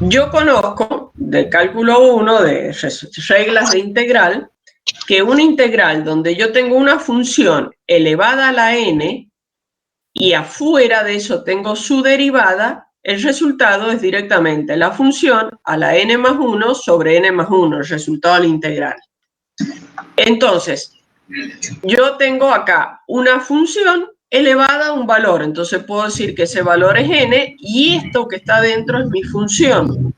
Yo conozco del cálculo 1 de reglas de integral que una integral donde yo tengo una función elevada a la n y afuera de eso tengo su derivada, el resultado es directamente la función a la n más 1 sobre n más 1, el resultado de la integral. Entonces, yo tengo acá una función elevada a un valor, entonces puedo decir que ese valor es n y esto que está dentro es mi función.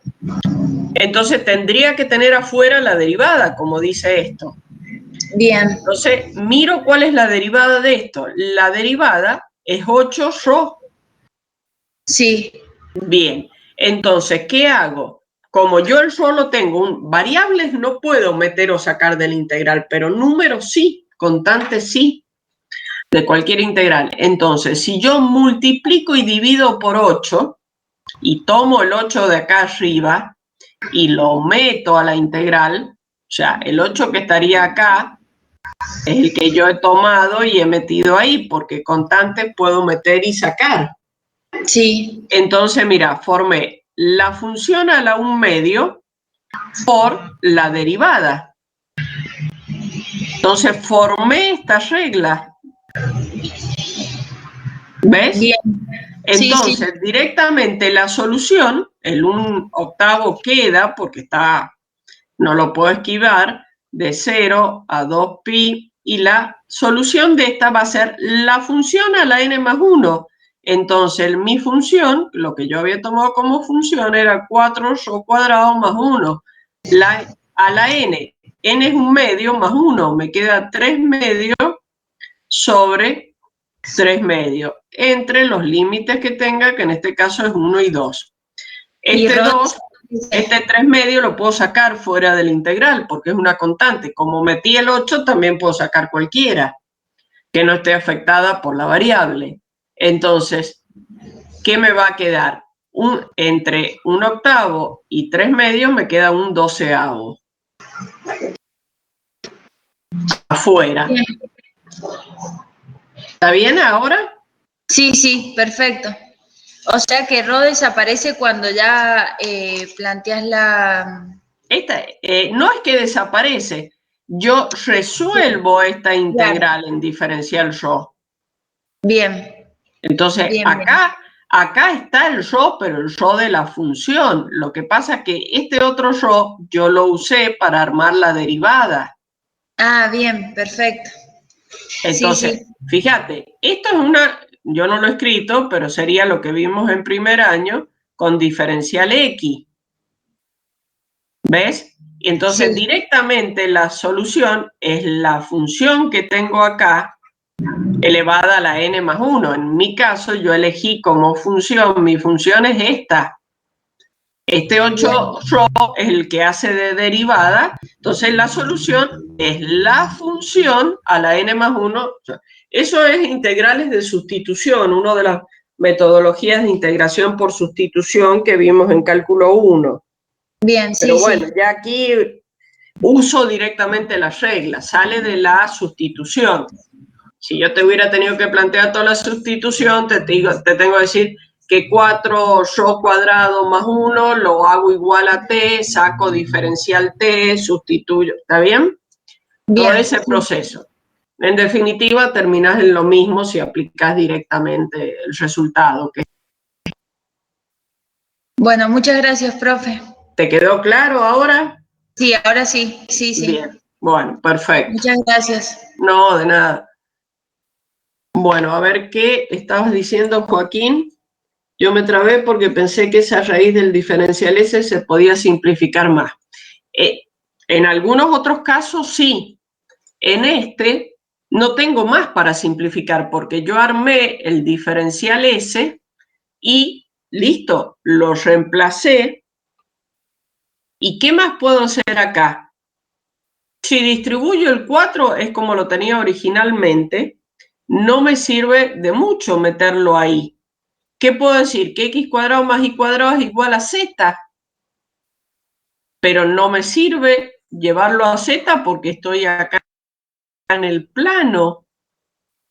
Entonces tendría que tener afuera la derivada, como dice esto. Bien. Entonces, miro cuál es la derivada de esto. La derivada es 8ρ. Sí. Bien, entonces, ¿qué hago? Como yo el solo tengo, variables no puedo meter o sacar del integral, pero números sí, constantes sí, de cualquier integral. Entonces, si yo multiplico y divido por 8 y tomo el 8 de acá arriba y lo meto a la integral, o sea, el 8 que estaría acá es el que yo he tomado y he metido ahí, porque constantes puedo meter y sacar. Sí. Entonces, mira, formé la función a la 1 medio por la derivada. Entonces, formé esta regla. ¿Ves? Bien. Entonces, Sí. directamente la solución, el 1/8 queda, porque no lo puedo esquivar, de 0 a 2pi, y la solución de esta va a ser la función a la n más 1. Entonces, mi función, lo que yo había tomado como función, era 4yo cuadrado más 1. A la n es 1 medio más 1, me queda 3 medios sobre 3 medios, entre los límites que tenga, que en este caso es 1 y 2. Este 3 medios lo puedo sacar fuera del integral, porque es una constante. Como metí el 8, también puedo sacar cualquiera que no esté afectada por la variable. Entonces, ¿qué me va a quedar? Entre 1/8 y 3 medios me queda un 12avo. Afuera. Bien. ¿Está bien ahora? Sí, perfecto. O sea que ρ desaparece cuando ya planteas la... No es que desaparece. Yo resuelvo esta integral en diferencial ρ. Bien. Entonces, Bien. acá está el ρ, pero el ρ de la función. Lo que pasa es que este otro ρ yo lo usé para armar la derivada. Ah, bien, perfecto. Entonces, fíjate, esto es yo no lo he escrito, pero sería lo que vimos en primer año con diferencial x. ¿Ves? Y entonces directamente la solución es la función que tengo acá elevada a la n más 1. En mi caso yo elegí como función, mi función es esta. Este 8ρ es el que hace de derivada, entonces la solución es la función a la n más 1. Eso es integrales de sustitución, una de las metodologías de integración por sustitución que vimos en cálculo 1. Bien, Pero bueno, ya aquí uso directamente las reglas, sale de la sustitución. Si yo te hubiera tenido que plantear toda la sustitución, te tengo que decir que 4yo cuadrado más 1 lo hago igual a t, saco diferencial t, sustituyo. ¿Está bien? Todo ese proceso. En definitiva, terminas en lo mismo si aplicas directamente el resultado. Bueno, muchas gracias, profe. ¿Te quedó claro ahora? Sí, ahora sí. Bien, bueno, perfecto. Muchas gracias. No, de nada. Bueno, a ver qué estabas diciendo, Joaquín. Yo me trabé porque pensé que esa raíz del diferencial S se podía simplificar más. En algunos otros casos sí. En este no tengo más para simplificar porque yo armé el diferencial S y listo, lo reemplacé. ¿Y qué más puedo hacer acá? Si distribuyo el 4 es como lo tenía originalmente, no me sirve de mucho meterlo ahí. ¿Qué puedo decir? Que x cuadrado más y cuadrado es igual a z, pero no me sirve llevarlo a z porque estoy acá en el plano.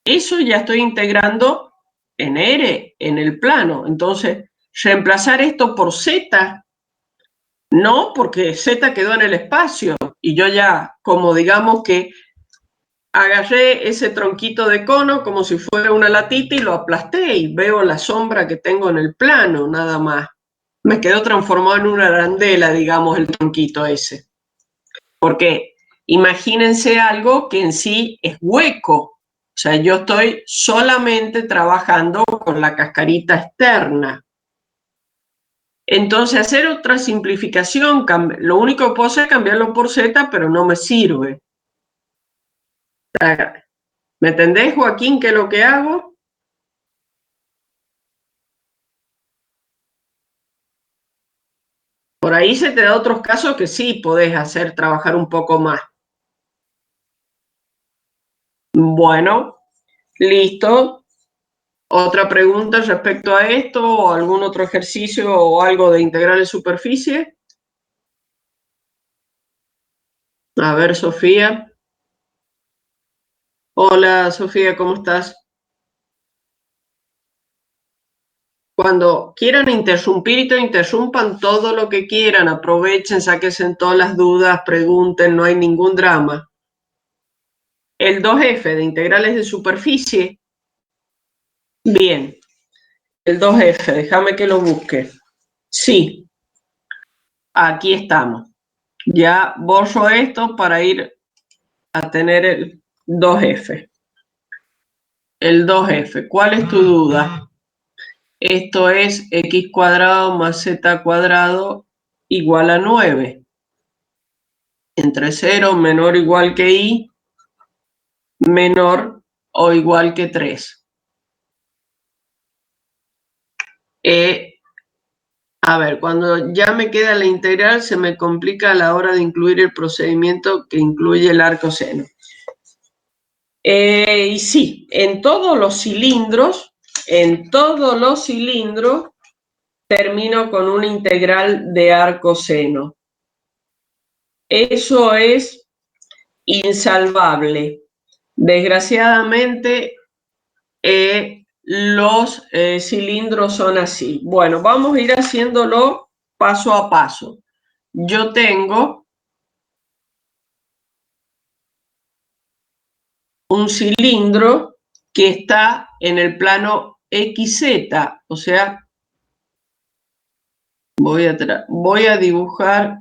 Eso ya estoy integrando en R, en el plano. Entonces, reemplazar esto por z, no, porque z quedó en el espacio. Y yo ya, como digamos que agarré ese tronquito de cono como si fuera una latita y lo aplasté y veo la sombra que tengo en el plano, nada más. Me quedó transformado en una arandela, digamos, el tronquito ese. Porque imagínense algo que en sí es hueco. O sea, yo estoy solamente trabajando con la cascarita externa. Entonces, hacer otra simplificación, lo único que puedo hacer es cambiarlo por z, pero no me sirve. ¿Me entendés, Joaquín, qué es lo que hago? Por ahí se te da otros casos que sí podés hacer trabajar un poco más. Bueno, listo. ¿Otra pregunta respecto a esto o algún otro ejercicio o algo de integral de superficie? A ver, Sofía. Hola, Sofía, ¿cómo estás? Cuando quieran interrumpir, interrumpan todo lo que quieran, aprovechen, sáquense todas las dudas, pregunten, no hay ningún drama. El 2F de integrales de superficie. Bien, el 2F, déjame que lo busque. Sí, aquí estamos. Ya borro esto para ir a tener el 2F. El 2F, ¿cuál es tu duda? Esto es x cuadrado más z cuadrado igual a 9. Entre 0 menor o igual que y, menor o igual que 3. A ver, cuando ya me queda la integral, se me complica a la hora de incluir el procedimiento que incluye el arco seno. Y sí, en todos los cilindros, termino con una integral de arco seno. Eso es insalvable. Desgraciadamente, los cilindros son así. Bueno, vamos a ir haciéndolo paso a paso. Yo tengo un cilindro que está en el plano XZ, o sea, voy a dibujar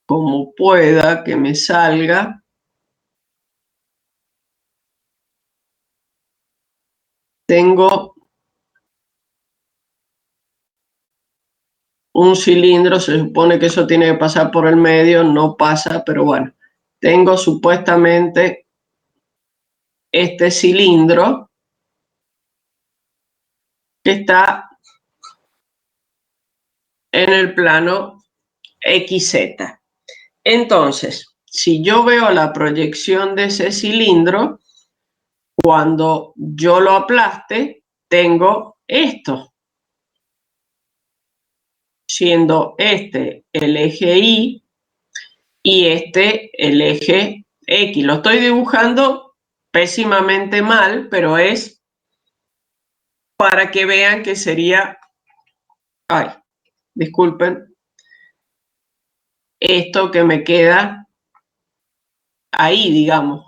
como pueda que me salga. Tengo un cilindro, se supone que eso tiene que pasar por el medio, no pasa, pero bueno, tengo supuestamente este cilindro que está en el plano XZ. Entonces, si yo veo la proyección de ese cilindro, cuando yo lo aplaste, tengo esto, siendo este el eje Y y este el eje X. Lo estoy dibujando pésimamente mal, pero es para que vean que sería, ay, disculpen, esto que me queda ahí, digamos.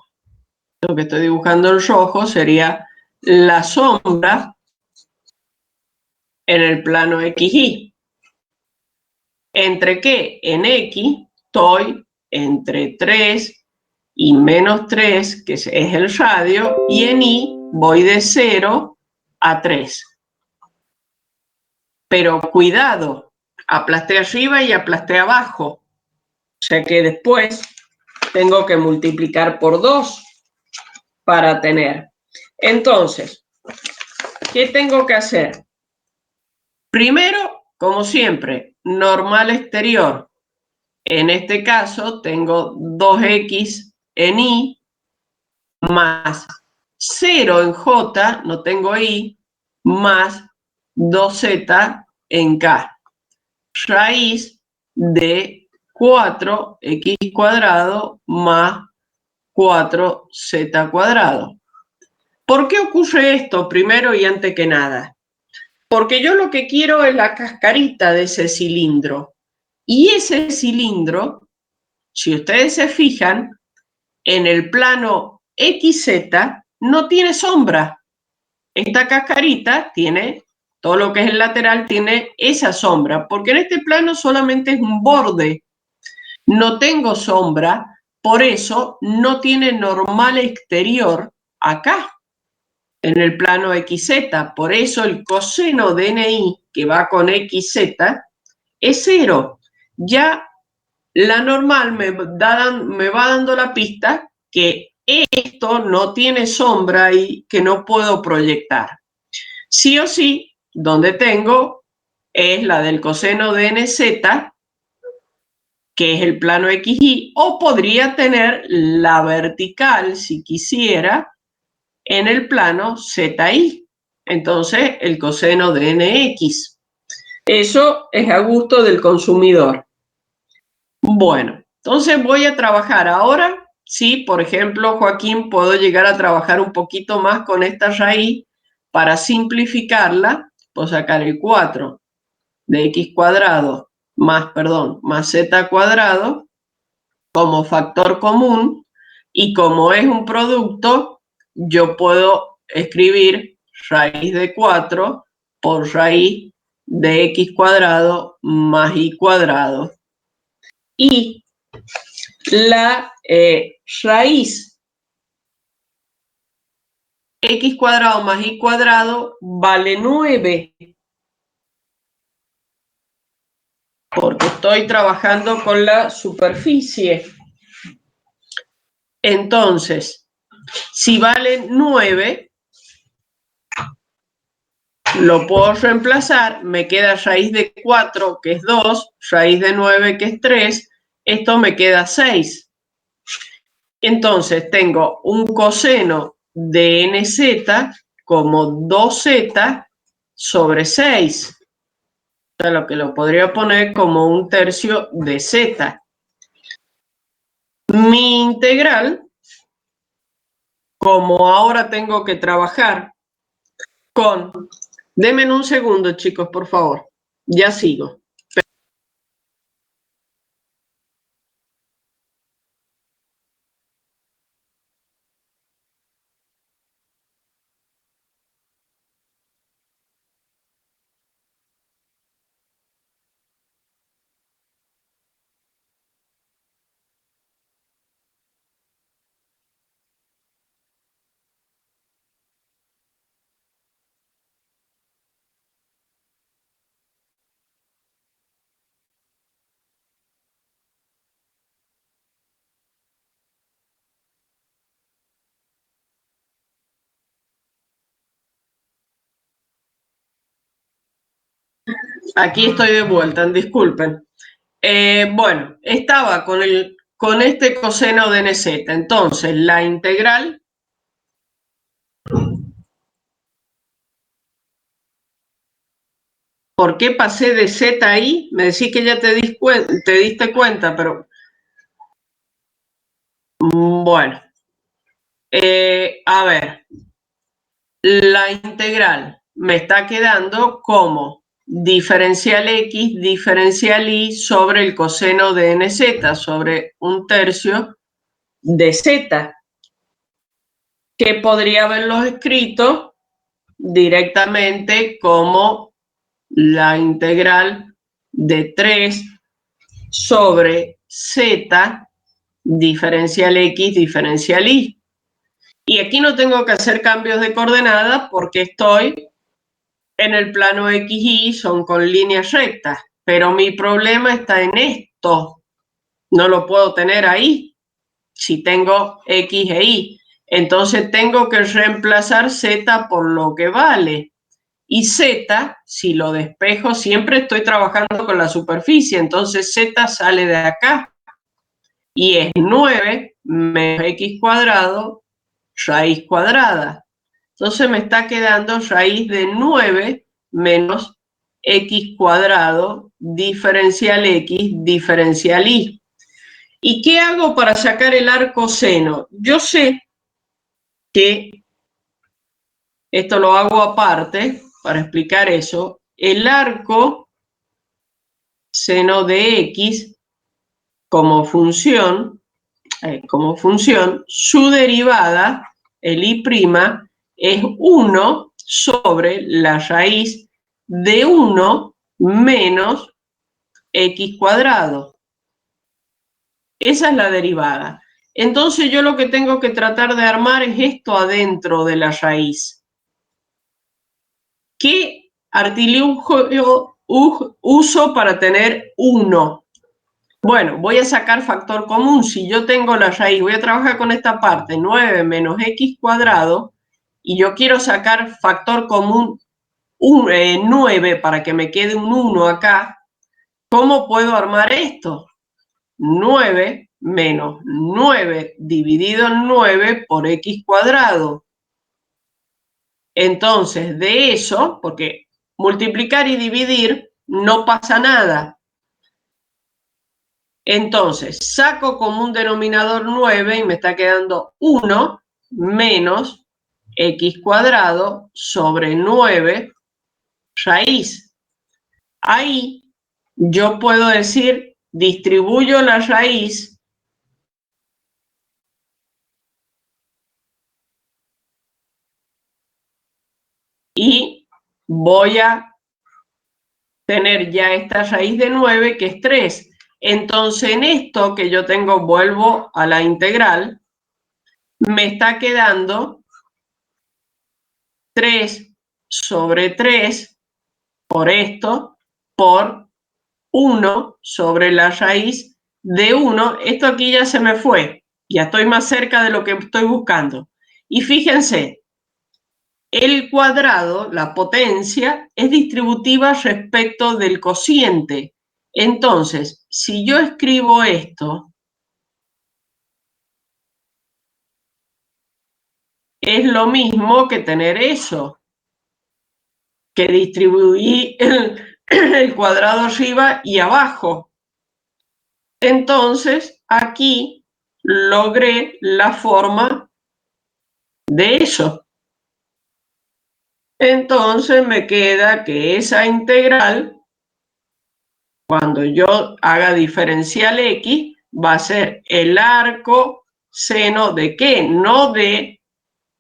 Lo que estoy dibujando en rojo sería la sombra en el plano XY. ¿Entre qué? En X estoy entre 3 y menos 3, que es el radio, y en Y voy de 0 a 3. Pero cuidado, aplasté arriba y aplasté abajo. O sea que después tengo que multiplicar por 2 para tener. Entonces, ¿qué tengo que hacer? Primero, como siempre, normal exterior. En este caso tengo 2x en Y más 0 en J, no tengo I, más 2Z en K. Raíz de 4x cuadrado más 4z cuadrado. ¿Por qué ocurre esto? Primero y antes que nada. Porque yo lo que quiero es la cascarita de ese cilindro. Y ese cilindro, si ustedes se fijan, en el plano XZ no tiene sombra. Esta cascarita tiene, todo lo que es el lateral tiene esa sombra, porque en este plano solamente es un borde. No tengo sombra, por eso no tiene normal exterior acá, en el plano XZ. Por eso el coseno de NI, que va con XZ, es 0. Ya la normal me va dando la pista que esto no tiene sombra y que no puedo proyectar. Sí o sí, donde tengo es la del coseno de NZ, que es el plano XY, o podría tener la vertical, si quisiera, en el plano ZY. Entonces, el coseno de NX. Eso es a gusto del consumidor. Bueno, entonces voy a trabajar ahora. Sí, por ejemplo, Joaquín, puedo llegar a trabajar un poquito más con esta raíz para simplificarla. Puedo sacar el 4 de x cuadrado más z cuadrado como factor común, y como es un producto, yo puedo escribir raíz de 4 por raíz de x cuadrado más y cuadrado. Y la raíz x cuadrado más y cuadrado vale 9. Porque estoy trabajando con la superficie. Entonces, si vale 9, lo puedo reemplazar, me queda raíz de 4, que es 2, raíz de 9, que es 3, esto me queda 6. Entonces, tengo un coseno de nz como 2z sobre 6. O sea, lo que lo podría poner como un tercio de z. Mi integral, como ahora tengo que trabajar con... Denme un segundo, chicos, por favor. Ya sigo. Aquí estoy de vuelta, disculpen. Bueno, estaba con este coseno de nz. Entonces, la integral... ¿Por qué pasé de z a i? Me decís que ya te diste cuenta, pero... Bueno. A ver. La integral me está quedando como diferencial x, diferencial y sobre el coseno de nz, sobre un tercio de z, que podría haberlos escrito directamente como la integral de 3 sobre z, diferencial x, diferencial y. Y aquí no tengo que hacer cambios de coordenadas porque estoy en el plano XY, son con líneas rectas, pero mi problema está en esto. No lo puedo tener ahí si tengo X e Y. Entonces tengo que reemplazar Z por lo que vale. Y Z, si lo despejo, siempre estoy trabajando con la superficie, entonces Z sale de acá. Y es 9 menos X cuadrado raíz cuadrada. Entonces me está quedando raíz de 9 menos x cuadrado diferencial x diferencial y. ¿Y qué hago para sacar el arco seno? Yo sé que, esto lo hago aparte para explicar eso, el arco seno de x como función, su derivada, el y', es 1 sobre la raíz de 1 menos x cuadrado. Esa es la derivada. Entonces yo lo que tengo que tratar de armar es esto adentro de la raíz. ¿Qué artilugio uso para tener 1? Bueno, voy a sacar factor común. Si yo tengo la raíz, voy a trabajar con esta parte, 9 menos x cuadrado, y yo quiero sacar factor común 9 para que me quede un 1 acá. ¿Cómo puedo armar esto? 9 menos 9 dividido en 9 por x cuadrado. Entonces, de eso, porque multiplicar y dividir no pasa nada. Entonces, saco como un denominador 9 y me está quedando 1 menos x cuadrado sobre 9 raíz. Ahí yo puedo decir, distribuyo la raíz y voy a tener ya esta raíz de 9 que es 3. Entonces, en esto que yo tengo, vuelvo a la integral, me está quedando 3 sobre 3 por esto, por 1 sobre la raíz de 1. Esto aquí ya se me fue, ya estoy más cerca de lo que estoy buscando. Y fíjense, el cuadrado, la potencia, es distributiva respecto del cociente. Entonces, si yo escribo esto, es lo mismo que tener eso, que distribuir el cuadrado arriba y abajo. Entonces, aquí logré la forma de eso. Entonces me queda que esa integral, cuando yo haga diferencial x, va a ser el arco seno de ¿qué? No de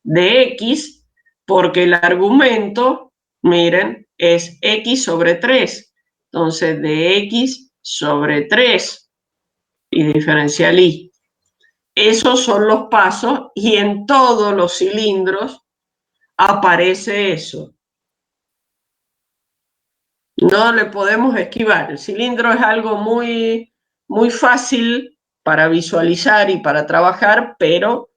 x, porque el argumento, miren, es x sobre 3. Entonces, de x sobre 3 y diferencial y. Esos son los pasos y en todos los cilindros aparece eso. No le podemos esquivar. El cilindro es algo muy, muy fácil para visualizar y para trabajar, pero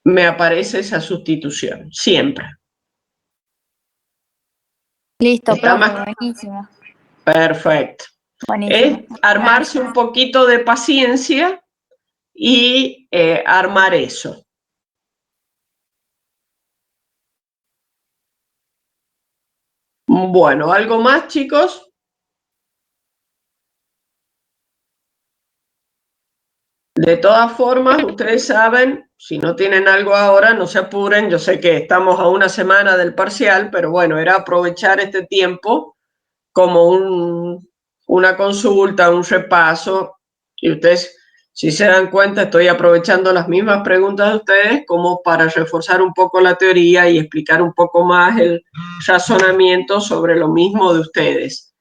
me aparece esa sustitución, siempre. Listo, profe, buenísimo. Perfecto. Buenísimo. Es armarse un poquito de paciencia y armar eso. Bueno, ¿algo más, chicos? De todas formas, ustedes saben, si no tienen algo ahora, no se apuren. Yo sé que estamos a una semana del parcial, pero bueno, era aprovechar este tiempo como una consulta, un repaso. Y ustedes, si se dan cuenta, estoy aprovechando las mismas preguntas de ustedes como para reforzar un poco la teoría y explicar un poco más el razonamiento sobre lo mismo de ustedes.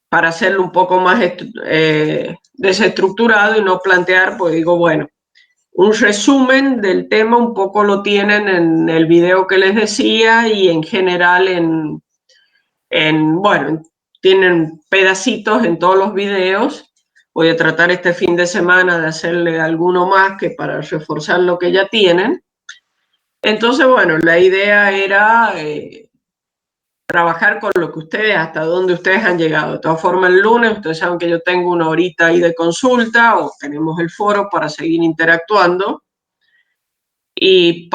Para hacerlo un poco más desestructurado y no plantear, pues digo, bueno, un resumen del tema un poco lo tienen en el video que les decía y en general bueno, tienen pedacitos en todos los videos. Voy a tratar este fin de semana de hacerle alguno más que para reforzar lo que ya tienen. Entonces, bueno, la idea era trabajar con lo que ustedes, hasta donde ustedes han llegado. De todas formas, el lunes, ustedes saben que yo tengo una horita ahí de consulta, o tenemos el foro para seguir interactuando. Y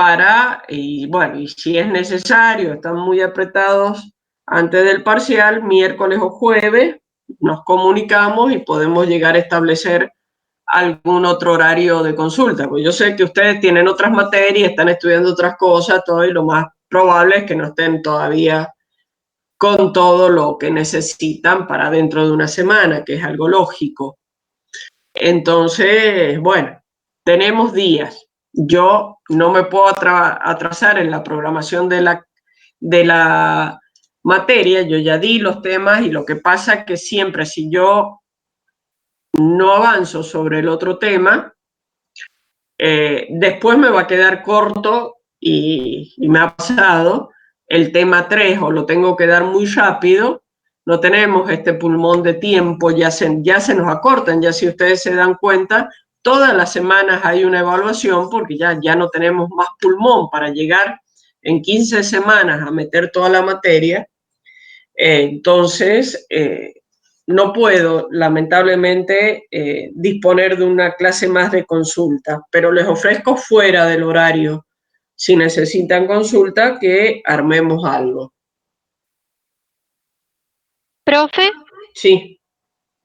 bueno, y si es necesario, están muy apretados antes del parcial, miércoles o jueves, nos comunicamos y podemos llegar a establecer algún otro horario de consulta. Pues yo sé que ustedes tienen otras materias, están estudiando otras cosas, todo, y lo más probable es que no estén todavía con todo lo que necesitan para dentro de una semana, que es algo lógico. Entonces, bueno, tenemos días. Yo no me puedo atrasar en la programación de la materia, yo ya di los temas, y lo que pasa es que siempre, si yo no avanzo sobre el otro tema, después me va a quedar corto, y me ha pasado el tema 3, o lo tengo que dar muy rápido, no tenemos este pulmón de tiempo, ya se nos acortan, ya si ustedes se dan cuenta, todas las semanas hay una evaluación, porque ya no tenemos más pulmón para llegar en 15 semanas a meter toda la materia. Entonces, no puedo, lamentablemente, disponer de una clase más de consulta, pero les ofrezco fuera del horario, si necesitan consulta, que armemos algo. Profe, Sí,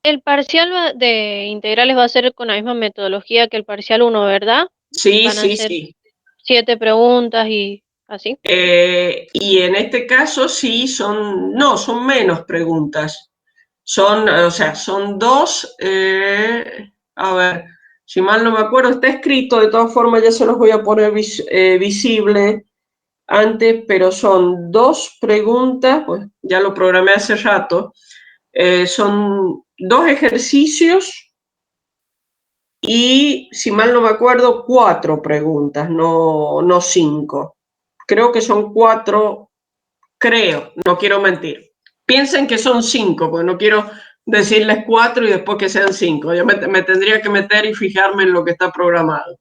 el parcial de integrales va a ser con la misma metodología que el parcial 1, ¿verdad? sí, Van a sí, ser sí. 7 preguntas y así. Y en este caso sí, son menos preguntas. O sea, son dos, a ver, si mal no me acuerdo, está escrito, de todas formas ya se los voy a poner visible antes, pero son 2 preguntas, pues ya lo programé hace rato, son 2 ejercicios y, si mal no me acuerdo, 4 preguntas, no 5. Creo que son 4, creo, no quiero mentir. Piensen que son 5, porque no quiero decirles 4 y después que sean 5. Yo me tendría que meter y fijarme en lo que está programado.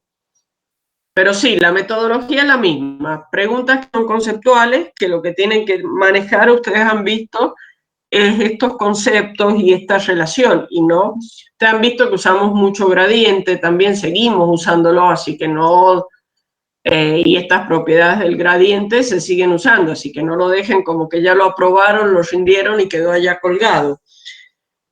Pero sí, la metodología es la misma. Preguntas que son conceptuales, que lo que tienen que manejar, ustedes han visto, es estos conceptos y esta relación. Y no, ustedes han visto que usamos mucho gradiente, también seguimos usándolo, así que no... y estas propiedades del gradiente se siguen usando, así que no lo dejen como que ya lo aprobaron, lo rindieron y quedó allá colgado.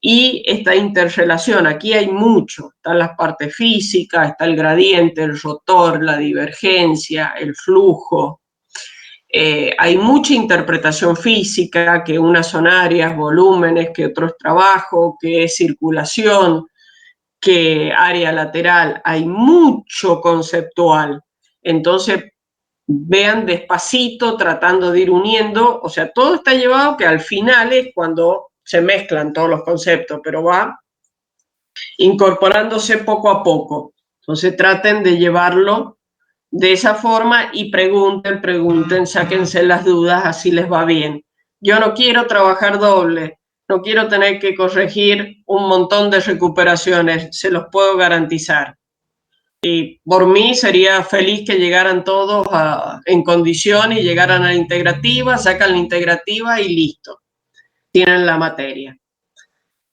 Y esta interrelación, aquí hay mucho, están las partes físicas, está el gradiente, el rotor, la divergencia, el flujo. Hay mucha interpretación física, que unas son áreas, volúmenes, que otros trabajo, que es circulación, que área lateral. Hay mucho conceptual. Entonces, vean despacito, tratando de ir uniendo, o sea, todo está llevado que al final es cuando se mezclan todos los conceptos, pero va incorporándose poco a poco. Entonces traten de llevarlo de esa forma y pregunten, sáquense las dudas, así les va bien. Yo no quiero trabajar doble, no quiero tener que corregir un montón de recuperaciones, se los puedo garantizar. Y por mí sería feliz que llegaran todos en condición y llegaran a la integrativa, sacan la integrativa y listo, tienen la materia.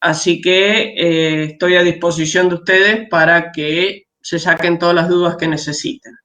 Así que estoy a disposición de ustedes para que se saquen todas las dudas que necesiten.